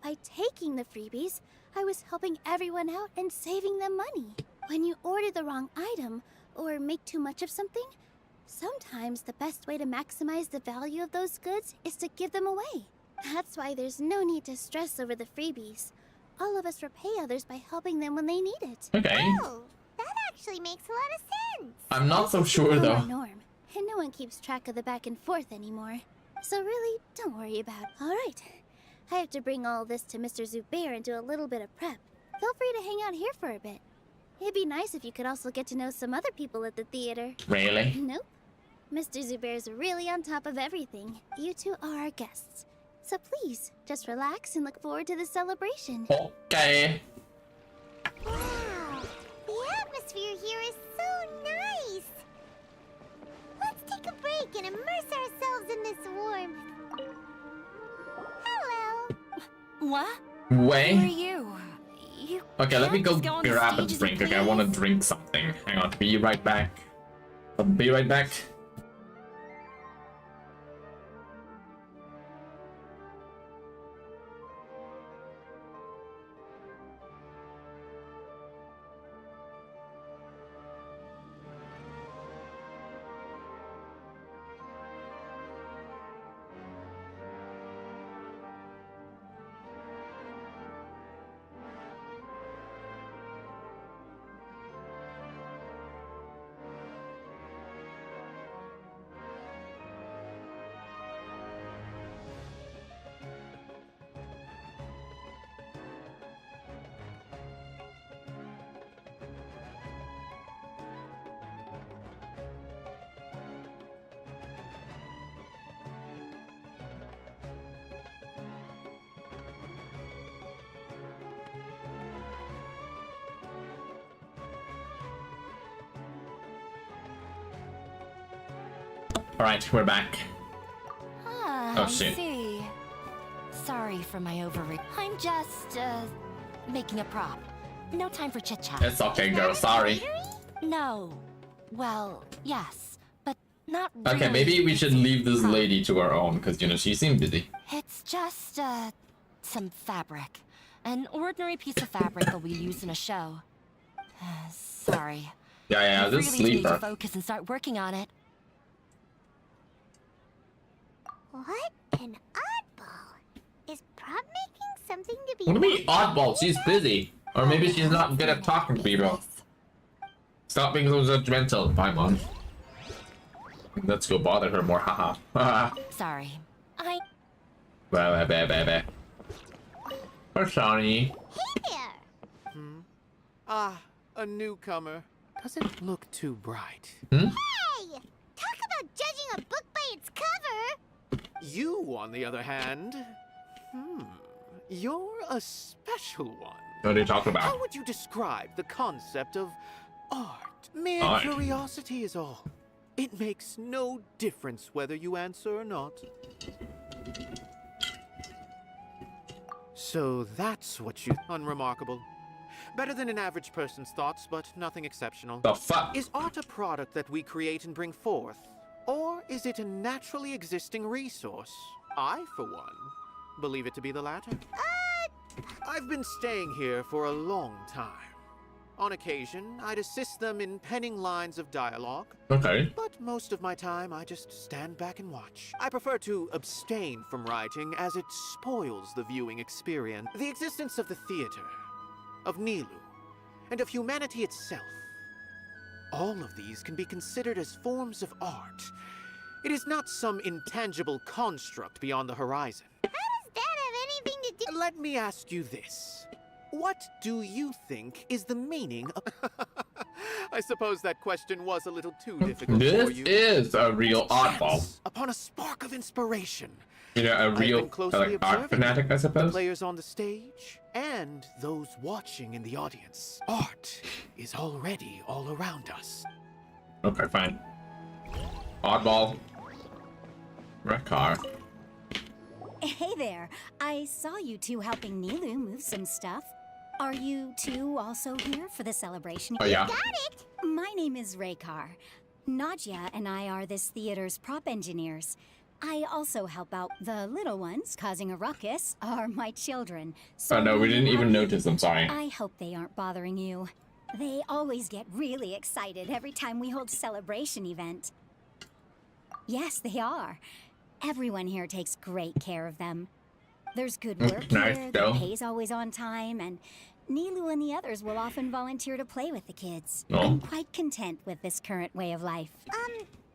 By taking the freebies, I was helping everyone out and saving them money. When you order the wrong item, or make too much of something, sometimes the best way to maximize the value of those goods is to give them away. That's why there's no need to stress over the freebies. All of us repay others by helping them when they need it. Okay. Oh, that actually makes a lot of sense. I'm not so sure though. Norm, and no one keeps track of the back and forth anymore. So really, don't worry about it. All right. I have to bring all this to Mr. Zubair and do a little bit of prep. Feel free to hang out here for a bit. It'd be nice if you could also get to know some other people at the theater. Really? Nope. Mr. Zubair's really on top of everything. You two are our guests. So please, just relax and look forward to the celebration. Okay. Wow, the atmosphere here is so nice. Let's take a break and immerse ourselves in this warmth. Hello. What? Way? Who are you? You Okay, let me can't go just on the grab a stage as drink. you Okay, I want to please. drink something. Hang on, be right back. I'll be right back. Alright, we're back. Ah, Oh, I shit. see. Sorry for my overreach. I'm just, making a prop. No time for chit-chat. It's okay, girl, sorry. No. Well, yes, but not really. Okay, maybe we should leave this Prop. lady to her own, because, you know, she seemed busy. It's just, some fabric. An ordinary piece of fabric that we use in a show. Sorry. Yeah, I just really leave need to her. focus and start working on it. What an oddball. Is prop making something to be What do you mean oddball? She's busy. Or maybe she's not good at talking to people. Stop being so judgmental, Paimon. Let's go bother her more, haha. Haha. Sorry. I... Bah. Or sorry. Hey there. Ah, a newcomer. Doesn't look too bright. Hmm? Hey! Talk about judging a book by its cover. You, on the other hand, you're a special one. What are you talking How about? would you describe the concept of art? Mere Art. curiosity is all. It makes no difference whether you answer or not. So that's what you... Unremarkable. Better than an average person's thoughts, but nothing exceptional. The fuck? Is art a product that we create and bring forth? Or is it a naturally existing resource? I, for one, believe it to be the latter. I've been staying here for a long time. On occasion, I'd assist them in penning lines of dialogue, Okay. but most of my time I just stand back and watch. I prefer to abstain from writing as it spoils the viewing experience. The existence of the theater of Nilu, and of humanity itself. All of these can be considered as forms of art. It is not some intangible construct beyond the horizon. How does that have anything to do? Let me ask you this. What do you think is the meaning of... I suppose that question was a little too difficult for This you. is a real oddball. Upon a spark of inspiration. You know, a I've real been closely like, art observing fanatic, I the suppose. players on the stage and those watching in the audience. Art is already all around us. Okay, fine. Oddball. Rekar. Hey there. I saw you two helping Nilu move some stuff. Are you two also here for the celebration? Oh, yeah. Got it! My name is Rekar. Nadia and I are this theater's prop engineers. I also help out. The little ones causing a ruckus are my children. So Oh no, we when didn't you even are notice. I'm sorry. I hope they aren't bothering you. They always get really excited every time we hold a celebration event. Yes, they are. Everyone here takes great care of them. There's good work Nice, here, though. the pay's always on time, and Nilu and the others will often volunteer to play with the kids. Oh. I'm quite content with this current way of life.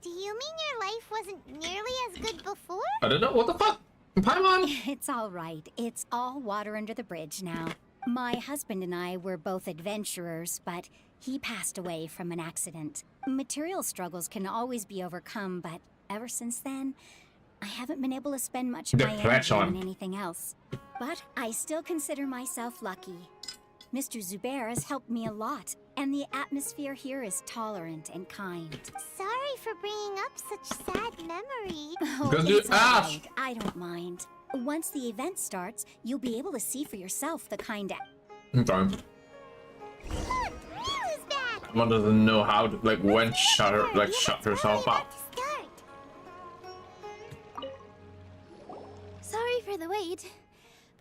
Do you mean your life wasn't nearly as good before? I don't know. What the fuck? Paimon? It's all right. It's all water under the bridge now. My husband and I were both adventurers, but he passed away from an accident. Material struggles can always be overcome, but ever since then, I haven't been able to spend much of my energy on anything else. But I still consider myself lucky. Mr. Zubair has helped me a lot, and the atmosphere here is tolerant and kind. Sorry for bringing up such sad memories. Oh, Because you it's all asked. right. I don't mind. Once the event starts, you'll be able to see for yourself the kind of... Okay. Who's back? One doesn't know how to, like, when shut her, like, shut herself up. Sorry for the wait.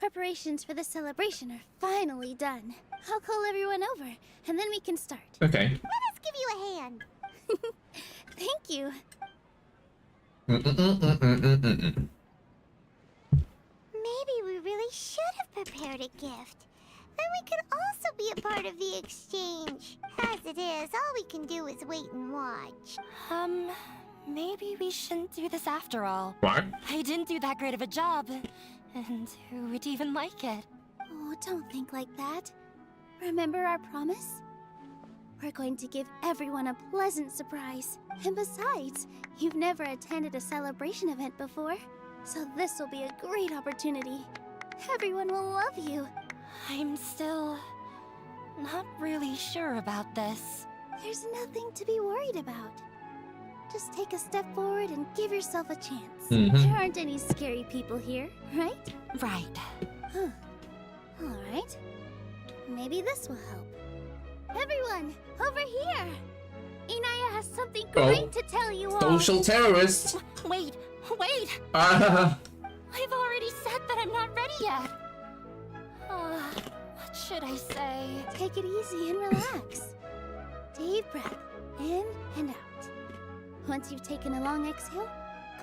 Preparations for the celebration are finally done. I'll call everyone over, and then we can start. Okay. Let us give you a hand. Thank you. Maybe we really should have prepared a gift. Then we could also be a part of the exchange. As it is, all we can do is wait and watch. Maybe we shouldn't do this after all. What? I didn't do that great of a job. And who would even like it? Oh, don't think like that. Remember our promise? We're going to give everyone a pleasant surprise. And besides, you've never attended a celebration event before. So this will be a great opportunity. Everyone will love you. I'm still not really sure about this. There's nothing to be worried about. Just take a step forward and give yourself a chance. There aren't any scary people here, right? Right. Huh. Alright. Maybe this will help. Everyone, over here! Inaya has something great to tell you all. Social terrorists. Wait. Ah. I've already said that I'm not ready yet. What should I say? Take it easy and relax. Deep breath, in and out. Once you've taken a long exhale,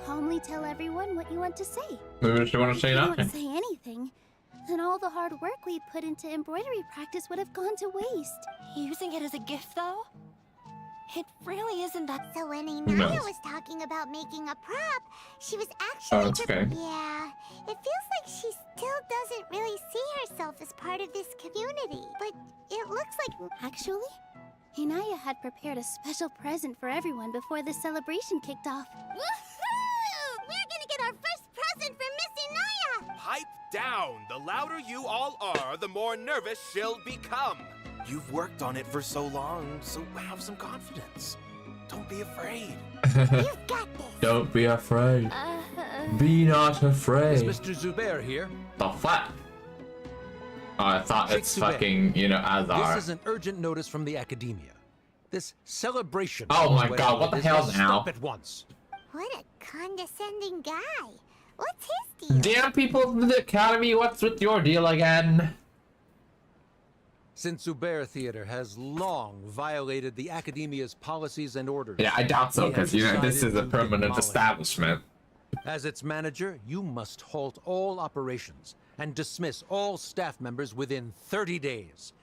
calmly tell everyone what you want to say. Maybe she want to say If you that. don't say anything, then all the hard work we put into embroidery practice would have gone to waste. Using it as a gift, though? It really isn't that... So when No. Inaya was talking about making a prop, she was actually... it's okay. Yeah, it feels like she still doesn't really see herself as part of this community. But it looks like... Actually, Inaya had prepared a special present for everyone before the celebration kicked off. Woohoo! We're gonna get our first present from Miss Inaya! Pipe down! The louder you all are, the more nervous she'll become. You've worked on it for so long, so have some confidence. Don't be afraid. You've got this! Don't be afraid. Be not afraid. Is Mr. Zubair here? The fuck? Oh, I thought Sheikh it's Zubair. fucking, you know, Azar. This is an urgent notice from the academia. This celebration. Oh my of god, what the hell must now? Stop at once. What a condescending guy. What's his deal? Damn people from the academy, what's with your deal again? Since Zubair Theater has long violated the academia's policies and orders. Yeah, I doubt so, we have because, you know, this decided is a to permanent demolish it. establishment. As its manager, you must halt all operations and dismiss all staff members within 30 days.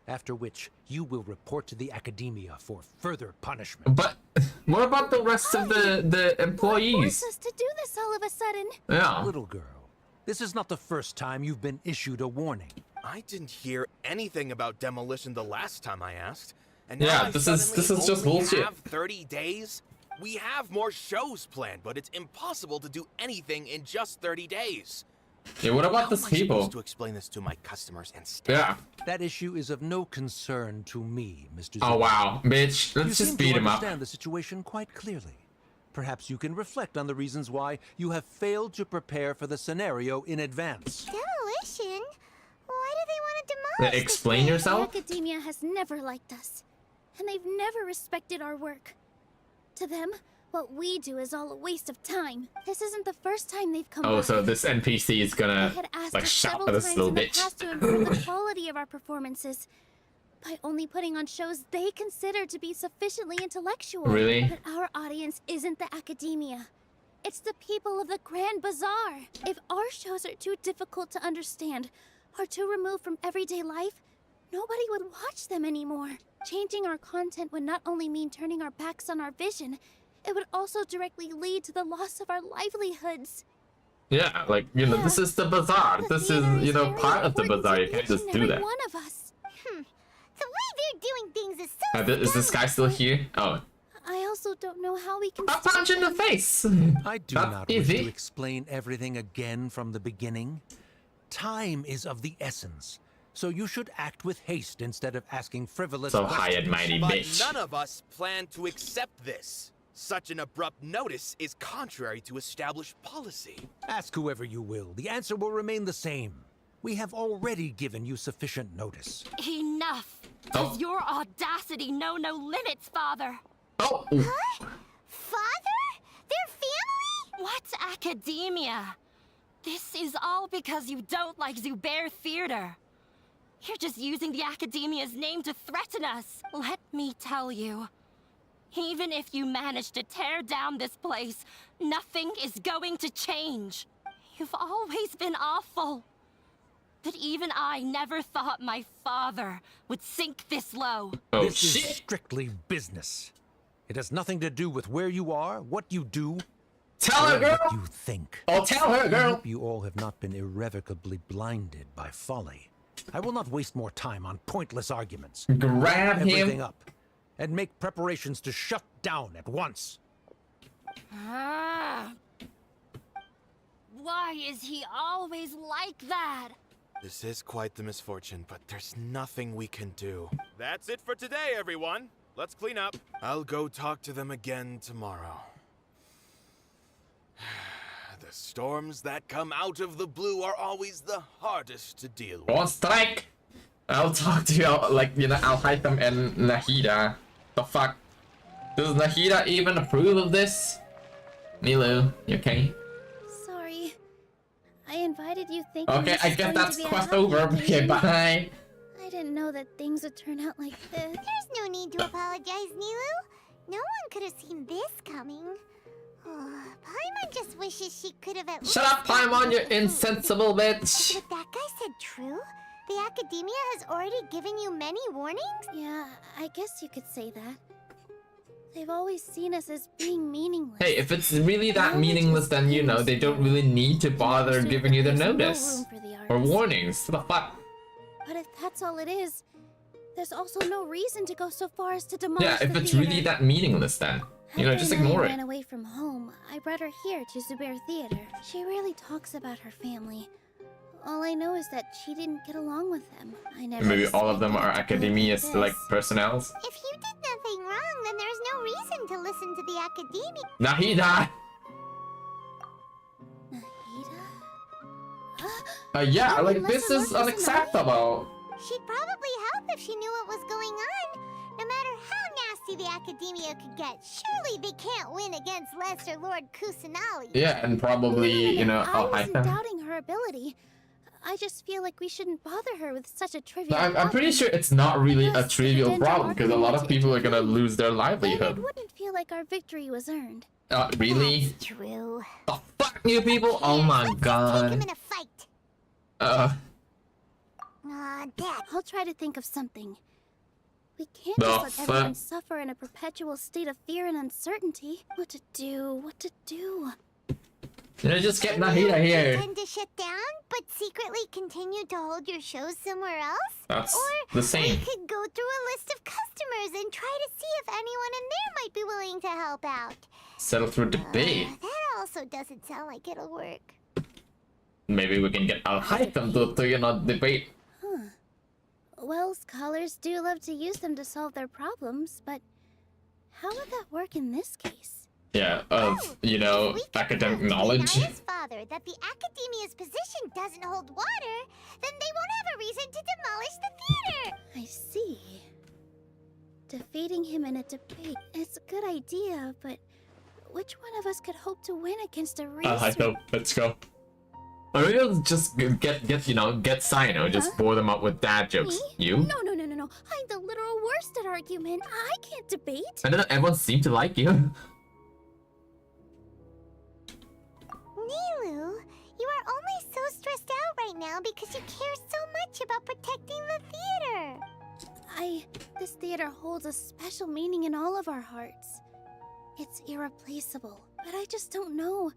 after which you will report to the Academia for further punishment. But what about the rest of the employees? Force us to do this all of a sudden. Yeah. Little girl, this is not the first time you've been issued a warning. I didn't hear anything about demolition the last time I asked. And now Yeah, I this is suddenly just only bullshit. have 30 days? We have more shows planned, but it's impossible to do anything in just 30 days. Yeah, what about How these am I people? supposed to explain this to my customers and staff? Yeah. That issue is of no concern to me, Mr. Oh Zimmerman. wow, bitch. You Let's seem just to beat him up. understand the situation quite clearly. Perhaps you can reflect on the reasons why you have failed to prepare for the scenario in advance. Demolition? Why do they want to demolish this Explain place? yourself? The Academia has never liked us, and they've never respected our work. To them, what we do is all a waste of time. This isn't the first time they've come Oh, by. so this NPC is They gonna had asked like us shout several at this times little in the bitch. past to improve the quality of our performances by only putting on shows they consider to be sufficiently intellectual. Really? But our audience isn't the Academia. It's the people of the Grand Bazaar. If our shows are too difficult to understand or too removed from everyday life, nobody would watch them anymore. Changing our content would not only mean turning our backs on our vision, it would also directly lead to the loss of our livelihoods. Yeah, like, you know, this is the bazaar. This is, you know, part of the bazaar. You can't just do that. One of us. The way they're doing things is so Is this guy still here? Oh. I also don't know how we can A punch in the face! I do Not not wish easy. to explain everything again from the beginning. Time is of the essence, so you should act with haste instead of asking frivolous So questions. high and mighty But bitch. none of us plan to accept this. Such an abrupt notice is contrary to established policy. Ask whoever you will. The answer will remain the same. We have already given you sufficient notice. Enough! Oh. Does your audacity know no limits, Father? Oh! Father? Their family? What academia? This is all because you don't like Zubair Theater. You're just using the Academia's name to threaten us. Let me tell you, even if you manage to tear down this place, nothing is going to change. You've always been awful. But even I never thought my father would sink this low. Oh, this is shit. strictly business. It has nothing to do with where you are, what you do, Tell her, or girl! what you think. Oh, tell her, I girl! hope you all have not been irrevocably blinded by folly. I will not waste more time on pointless arguments. Grab everything him. up and make preparations to shut down at once. Ah. Why is he always like that? This is quite the misfortune, but there's nothing we can do. That's it for today, everyone. Let's clean up. I'll go talk to them again tomorrow. The storms that come out of the blue are always the hardest to deal with. On strike! I'll talk to you, like, you know, Al Haitham and Nahida. The fuck? Does Nahida even approve of this? Milu, you okay? Sorry. I invited you thinking Okay, this I was guess going to that's be a quest happy over. Okay, occasion. bye. I didn't know that things would turn out like this. There's no need to apologize, Nilu. No one could have seen this coming. Oh, Paimon just wishes she could have at least... Shut up, Paimon, you insensible bitch! What that guy said true? The Academia has already given you many warnings? Yeah, I guess you could say that. They've always seen us as being meaningless. Hey, if it's really that meaningless, then, you know, they don't really need to bother giving you the notice. Or warnings. What the fuck? But if that's all it is, there's also no reason to go so far as to demolish Yeah, if the it's theater. really that meaningless, then, you know, just After ignore Naya it. ran away from home, I brought her here to Zubair Theater. She rarely talks about her family. All I know is that she didn't get along with them. I never Maybe all of them are expected it to be Academia's, like, personnels. If you did nothing wrong, then there's no reason to listen to the Academia. Nahida! Yeah, like, this is unacceptable. She'd probably help if she knew what was going on. No matter how nasty the Academia could get, surely they can't win against Lesser Lord Kusanali. Yeah, and probably, you know, I I'll wasn't hype them. doubting her ability. I just feel like we shouldn't bother her with such a trivial I'm pretty sure it's not really a trivial didn't problem, because a lot of people are gonna lose their Then it livelihood. wouldn't feel like our victory was earned. Really? True. Fuck you people! Oh my god. I'm in a fight. about that? I'll try to think of something. We can't The just let fuck? everyone suffer in a perpetual state of fear and uncertainty. What to do? What to do? Just get Nahida here. Pretend to shut down, but secretly continue to hold your shows somewhere else? That's or the same. we could go through a list of customers and try to see if anyone in there might be willing to help out. Settle through debate. That also doesn't sound like it'll work. Maybe we can get Al-Haytham to debate. Huh. Well, scholars do love to use them to solve their problems, but how would that work in this case? Yeah, academic knowledge. Naya's father that the academia's position doesn't hold water, then they won't have a reason to demolish the theater. I see. Defeating him in a debate. It's a good idea, but which one of us could hope to win against a research? Al-Haytham, let's go. Or maybe just get Sino, just bore them up with dad jokes. Me? You? No. I'm the literal worst at argument. I can't debate. I don't know, everyone seemed to like you. Nilu, you are only so stressed out right now because you care so much about protecting the theater. This theater holds a special meaning in all of our hearts. It's irreplaceable, but I just don't know.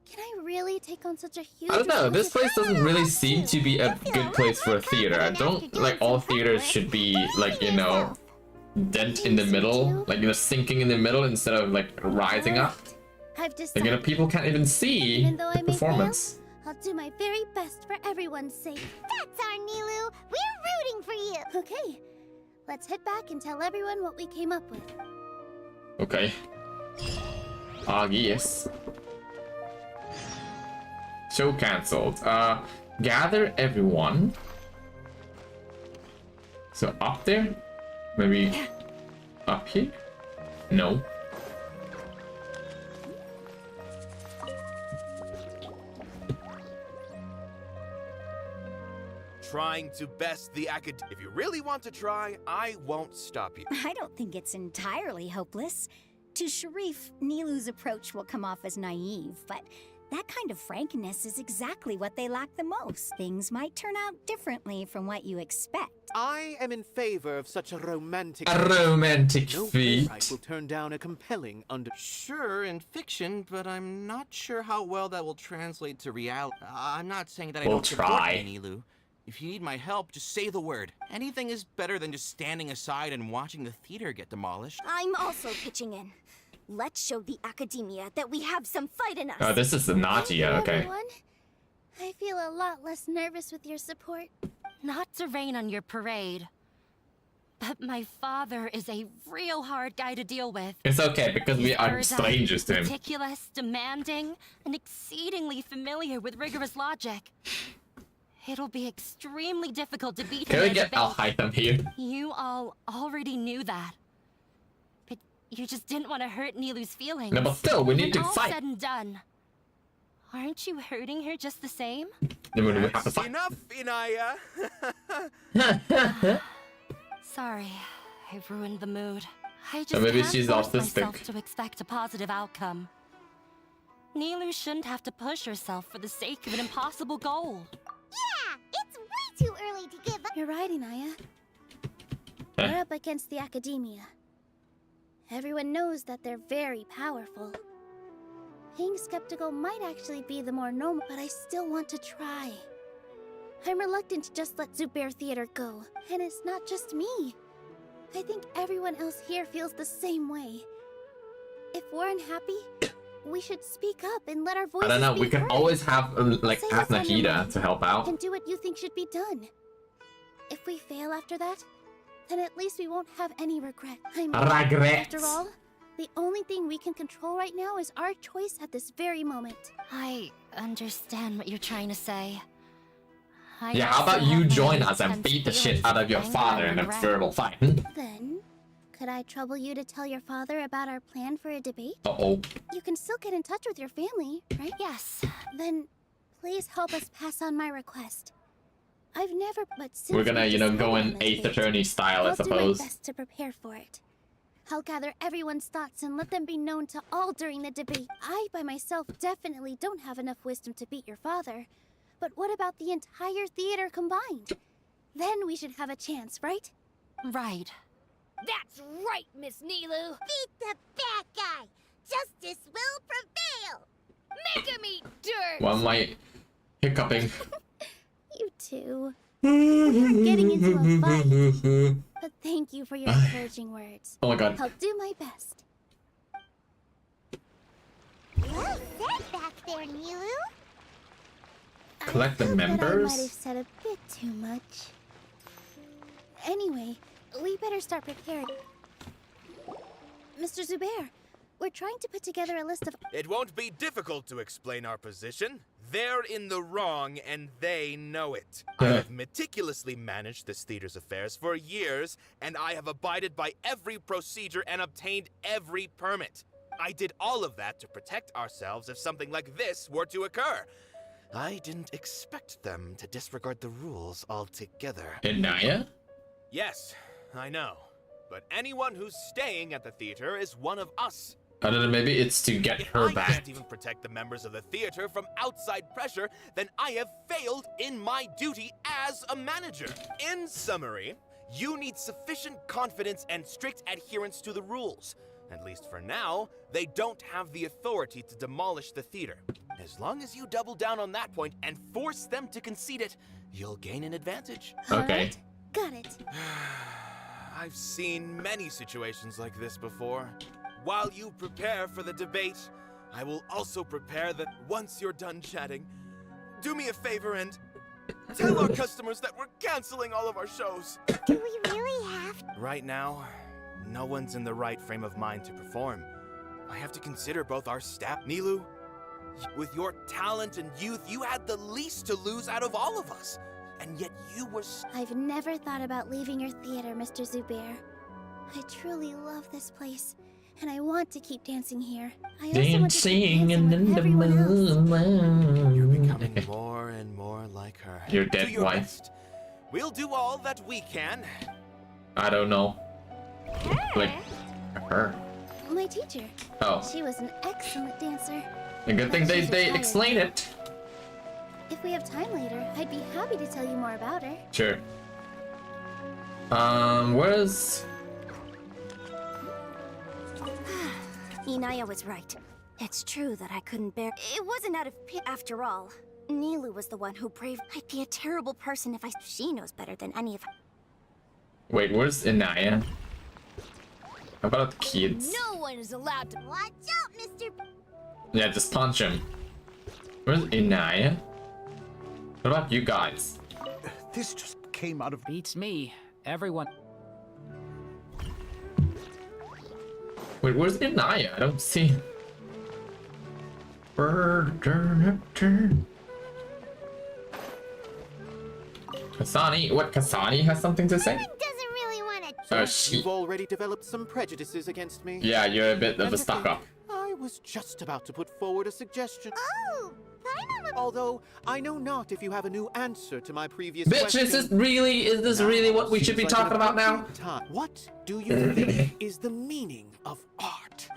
Can I really take on such a huge... I don't know, this place doesn't really seem to be a good place for a theater. I don't like all theaters should be like, dent in the middle, like, sinking in the middle instead of like rising up. I've decided, Like, people can't even see even though the I may performance. fail, I'll do my very best for everyone's sake. That's our Nilu. We're rooting for you. Okay, let's head back and tell everyone what we came up with. Okay. Yes. Show cancelled. Gather everyone. So up there? Maybe up here? No. Trying to best the acad. If you really want to try, I won't stop you. I don't think it's entirely hopeless. To Sharif, Nilu's approach will come off as naive, but that kind of frankness is exactly what they lack the most. Things might turn out differently from what you expect. I am in favor of such a romantic... A romantic no feat. playwright will turn down a compelling Sure, in fiction, but I'm not sure how well that will translate to reality. I'm not saying that I We'll don't support try. you, Nilu. If you need my help, just say the word. Anything is better than just standing aside and watching the theater get demolished. I'm also pitching in. Let's show the academia that we have some fight in us. Oh, this is the Natia, okay. Everyone, I feel a lot less nervous with your support. Not to rain on your parade, but my father is a real hard guy to deal with. It's okay, because we are He's strangers to him. Meticulous, demanding, and exceedingly familiar with rigorous logic. It'll be extremely difficult to beat him Can we in a get debate. Al-Haytham here? You all already knew that. But you just didn't want to hurt Nilu's feelings. No, but still, we need When to all fight. said and done, aren't you hurting her just the same? Then we have to fight. Enough, Inaya. Sorry, I ruined the mood. I just Or maybe can't she's force autistic. myself to expect a positive outcome. Nilu shouldn't have to push herself for the sake of an impossible goal. Yeah, it's way too early to give up. You're right, Inaya. We're up against the academia. Everyone knows that they're very powerful. Being skeptical might actually be the more normal, but I still want to try. I'm reluctant to just let Zubair Theater go. And it's not just me. I think everyone else here feels the same way. If we're unhappy, we should speak up and let our voices I don't know, be we can heard. always have, Say ask what's on your Nahida mind to help out. and do what you think should be done. If we fail after that, then at least we won't have any regret. Regrets. After all, the only thing we can control right now is our choice at this very moment. I understand what you're trying to say. I Yeah, how also about you have my join own us and intense beat the shit feelings out of your anger father and in a regret. verbal fight? Then, could I trouble you to tell your father about our plan for a debate? Uh-oh. You can still get in touch with your family, right? Yes. Then, please help us pass on my request. I've never, but since We're gonna, we go in decided on this 8th date, Attorney style, I I'll suppose. do my best to prepare for it. I'll gather everyone's thoughts and let them be known to all during the debate. I, by myself, definitely don't have enough wisdom to beat your father. But what about the entire theater combined? Then we should have a chance, right? Right. That's right, Miss Nilu. Beat the bad guy. Justice will prevail. Make him eat dirt. Why am I hiccuping? You two. We're getting into a fight. But thank you for your encouraging words. Oh my god. I'll do my best. Well said back there, Nilu. Collect the I might have members? said a bit too much. Anyway, we better start preparing. Mr. Zubair, we're trying to put together a list of... It won't be difficult to explain our position. They're in the wrong, and they know it. I have meticulously managed this theater's affairs for years, and I have abided by every procedure and obtained every permit. I did all of that to protect ourselves if something like this were to occur. I didn't expect them to disregard the rules altogether. Linnea? Yes, I know. But anyone who's staying at the theater is one of us. I don't know, maybe it's to get her I back. can't even protect the members of the theater from outside pressure, then I have failed in my duty as a manager. In summary, you need sufficient confidence and strict adherence to the rules. At least for now, they don't have the authority to demolish the theater. As long as you double down on that point and force them to concede it, you'll gain an advantage. Okay. Got it. I've seen many situations like this before. While you prepare for the debate, I will also prepare that once you're done chatting, do me a favor and tell our customers that we're canceling all of our shows. Do we really have to? Right now, no one's in the right frame of mind to perform. I have to consider both our staff. Nilu, with your talent and youth, you had the least to lose out of all of us. And yet you were... I've never thought about leaving your theater, Mr. Zubair. I truly love this place, and I want to keep dancing here. I also want to keep dancing with everyone else. You're becoming more and more like her. Your Do dead your wife. best. We'll do all that we can. I don't know. Like, her. My teacher. Oh. She was an excellent dancer. A good thing they explain it. If we have time later, I'd be happy to tell you more about her. Sure. Where's... Inaya was right. It's true that I couldn't bear. It wasn't out of pity after all. Nilu was the one who braved. I'd be a terrible person if She knows better than any of. Wait, where's Inaya? How about the kids? No one is allowed to. Watch out, Mr. Yeah, just punch him. Where's Inaya? What about you guys? This just came out of... Beats me. Everyone... Wait, where's Inaya? I don't see... Kasani? What, Kasani has something to say? Doesn't really want to. You've already developed some prejudices against me. Yeah, you're a bit of And a to stuck-up. think, I was just about to put forward a suggestion. Oh, Although, I know not if you have a new answer to my previous Bitch, question. is this really what we should be Seems like talking an about now? appropriate time. What do you think is the meaning of art?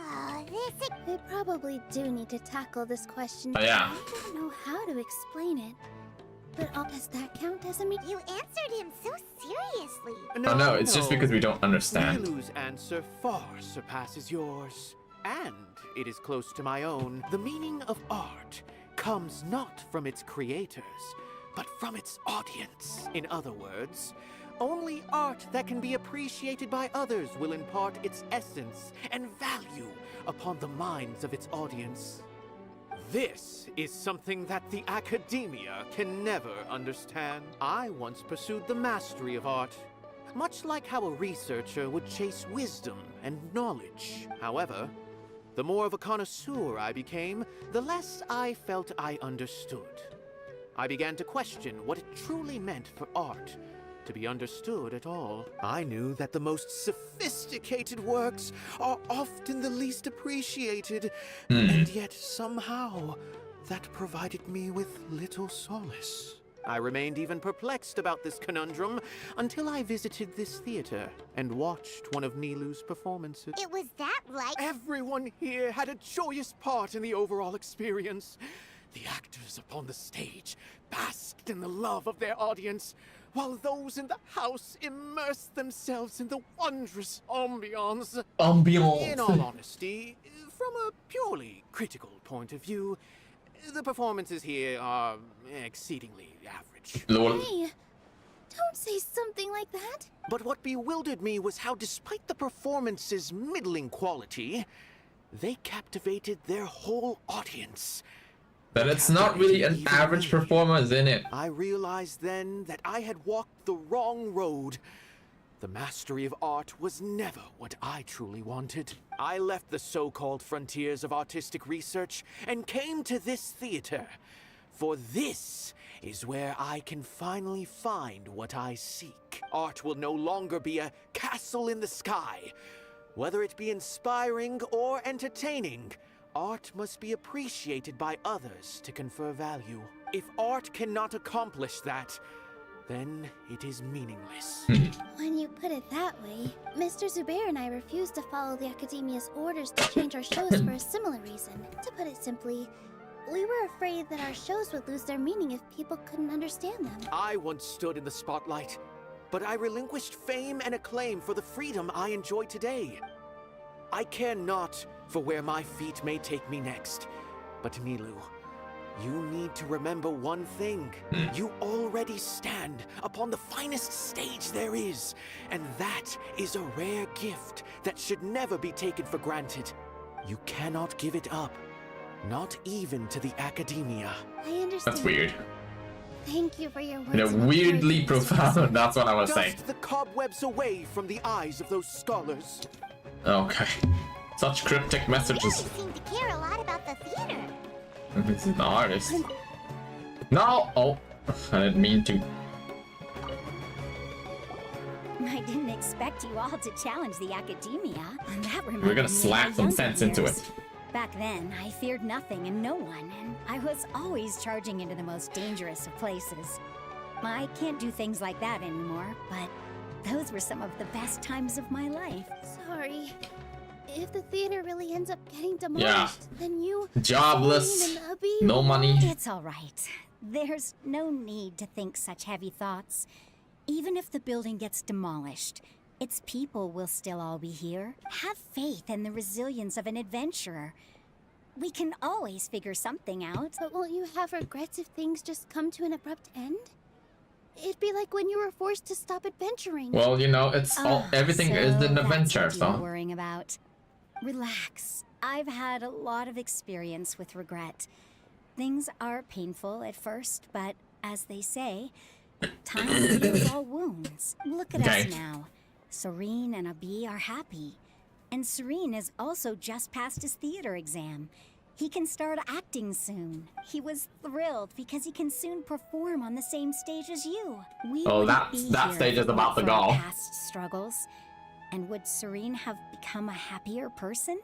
We probably do need to tackle this question. Oh, yeah. I don't know how to explain it. But does that count as a me? You answered him so seriously. Oh no, it's just because we don't understand. Nilu's answer far surpasses yours. And it is close to my own. The meaning of art comes not from its creators, but from its audience. In other words, only art that can be appreciated by others will impart its essence and value upon the minds of its audience. This is something that the academia can never understand. I once pursued the mastery of art, much like how a researcher would chase wisdom and knowledge. However, the more of a connoisseur I became, the less I felt I understood. I began to question what it truly meant for art to be understood at all. I knew that the most sophisticated works are often the least appreciated, and yet somehow that provided me with little solace. I remained even perplexed about this conundrum until I visited this theater and watched one of Nilu's performances. It was that like... Everyone here had a joyous part in the overall experience. The actors upon the stage basked in the love of their audience, while those in the house immersed themselves in the wondrous ambiance. In all honesty, from a purely critical point of view, the performances here are exceedingly average. Hey, don't say something like that. But what bewildered me was how, despite the performance's middling quality, they captivated their whole audience. But it's not really an average performance, in it? I realized then that I had walked the wrong road. The mastery of art was never what I truly wanted. I left the so-called frontiers of artistic research and came to this theater. For this is where I can finally find what I seek. Art will no longer be a castle in the sky. Whether it be inspiring or entertaining, art must be appreciated by others to confer value. If art cannot accomplish that, then it is meaningless. When you put it that way, Mr. Zubair and I refused to follow the Academia's orders to change our shows for a similar reason. To put it simply, we were afraid that our shows would lose their meaning if people couldn't understand them. I once stood in the spotlight, but I relinquished fame and acclaim for the freedom I enjoy today. I care not for where my feet may take me next, but Nilu, you need to remember one thing. You already stand upon the finest stage there is, and that is a rare gift that should never be taken for granted. You cannot give it up, not even to the Academia. I understand. That's weird. Thank you for your words. You know, of weirdly encouragement, Mr. profound. Zubair. That's what I was saying. Dust the cobwebs away from the eyes of those scholars. Okay. Such cryptic messages. You seem to care a lot about the theater. This is an artist. No! Oh, I didn't mean to. I didn't expect you all to challenge the Academia. That We're reminded gonna me slap of some my sense younger into years. it. Back then, I feared nothing and no one, and I was always charging into the most dangerous of places. I can't do things like that anymore, but those were some of the best times of my life. Sorry. If the theater really ends up getting demolished, then you... Jobless. Celine and Abby No money. It's all right. There's no need to think such heavy thoughts. Even if the building gets demolished, its people will still all be here. Have faith in the resilience of an adventurer. We can always figure something out. But won't you have regrets if things just come to an abrupt end? It'd be like when you were forced to stop adventuring. Well, you know, it's all everything So is an that's adventure, what you're so. worrying about. Relax. I've had a lot of experience with regret. Things are painful at first, but as they say, time heals all wounds. Look at us now. Serene and Abi are happy. And Serene has also just passed his theater exam. He can start acting soon. He was thrilled because he can soon perform on the same stage as you. We Oh, wouldn't be that here stage if is it about weren't to for our go. past struggles. And would Serene have become a happier person?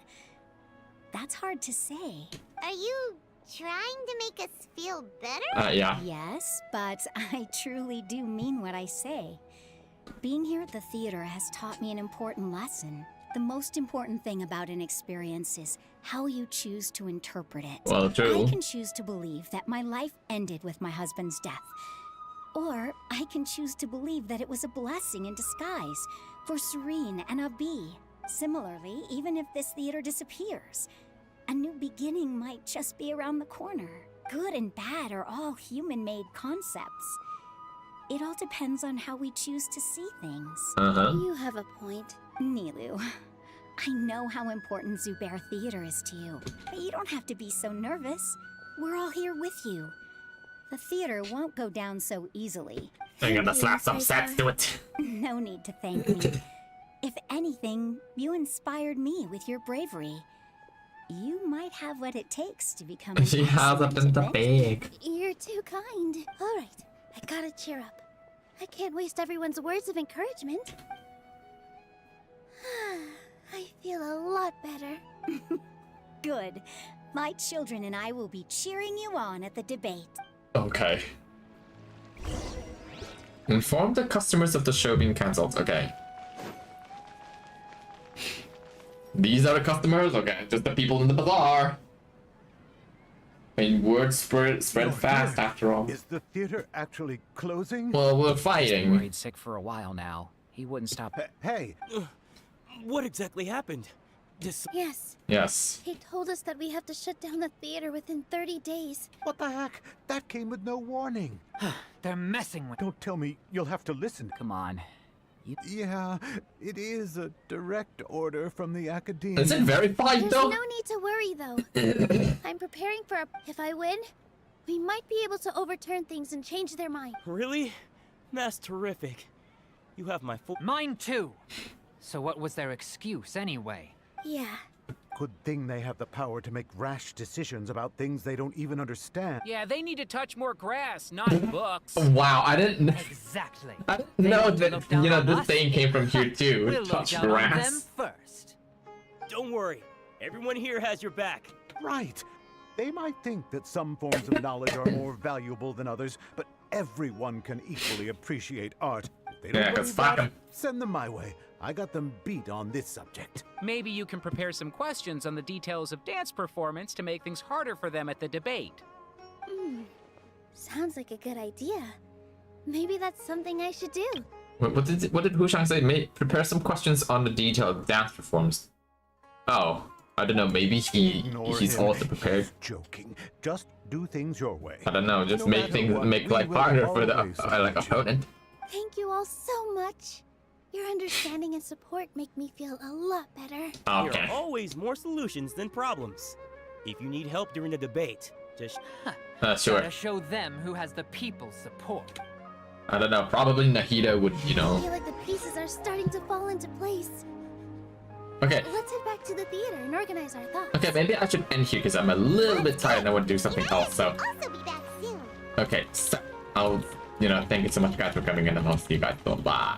That's hard to say. Are you trying to make us feel better? Yeah. Yes, but I truly do mean what I say. Being here at the theater has taught me an important lesson. The most important thing about an experience is how you choose to interpret it. Well, true. I can choose to believe that my life ended with my husband's death. Or I can choose to believe that it was a blessing in disguise for Serene and Abi. Similarly, even if this theater disappears, a new beginning might just be around the corner. Good and bad are all human-made concepts. It all depends on how we choose to see things. You have a point. Nilu, I know how important Zubair Theater is to you, but you don't have to be so nervous. We're all here with you. The theater won't go down so easily. I'm gonna slap some sense to it. No need to thank me. If anything, you inspired me with your bravery. You might have what it takes to become an She has up in the excellent bag. You're too kind. All right, I gotta cheer up. I can't waste everyone's words of encouragement. I feel a lot better. Good. My children and I will be cheering you on at the debate. Okay. Inform the customers of the show being cancelled. Okay. These are the customers? Okay, just the people in the bazaar. mean, word spread fast after all. Is the theater actually closing? Well, we're He's been fighting. worried sick for a while now. He wouldn't stop. Hey! What exactly happened? Yes. Yes. He told us that we have to shut down the theater within 30 days. What the heck? That came with no warning. They're messing with. Don't tell me you'll have to listen. Come on. Yeah, it is a direct order from the academia. Is it verified There's though? no need to worry though. I'm preparing for a... If I win, we might be able to overturn things and change their mind. Really? That's terrific. You have my full... Mine too. So what was their excuse anyway? Yeah. Good thing they have the power to make rash decisions about things they don't even understand. Yeah, they need to touch more grass, not books. Wow, I didn't. Exactly. I didn't know that this thing came from here too. We'll Touch look down on them grass. first. Don't worry. Everyone here has your back. Right. They might think that some forms of knowledge are more valuable than others, but everyone can equally appreciate art. If they don't Yeah, 'cause believe fuck that, 'em. send them my way. I got them beat on this subject. Maybe you can prepare some questions on the details of dance performance to make things harder for them at the debate. Sounds like a good idea. Maybe that's something I should do. What did Hu Shang say? Prepare some questions on the detailed dance performance. Oh, I don't know. Maybe he's him. also prepared. He's joking. Just do things your way. I don't know. Just No make matter things what, make we life will harder for the always support you. opponent. Thank you all so much. Your understanding and support make me feel a lot better. There Okay. are always more solutions than problems. If you need help during the debate, just... Sure. Gotta show them who has the people's support. I don't know. Probably Nahida would, I feel like the pieces are starting to fall into place. Okay. Let's head back to the theater and organize our thoughts. Okay, maybe I should end here because I'm a little bit tired and I want to do something else. So. Also be back soon. Okay. So I'll, thank you so much, guys, for coming in, and I'll see you guys. Bye.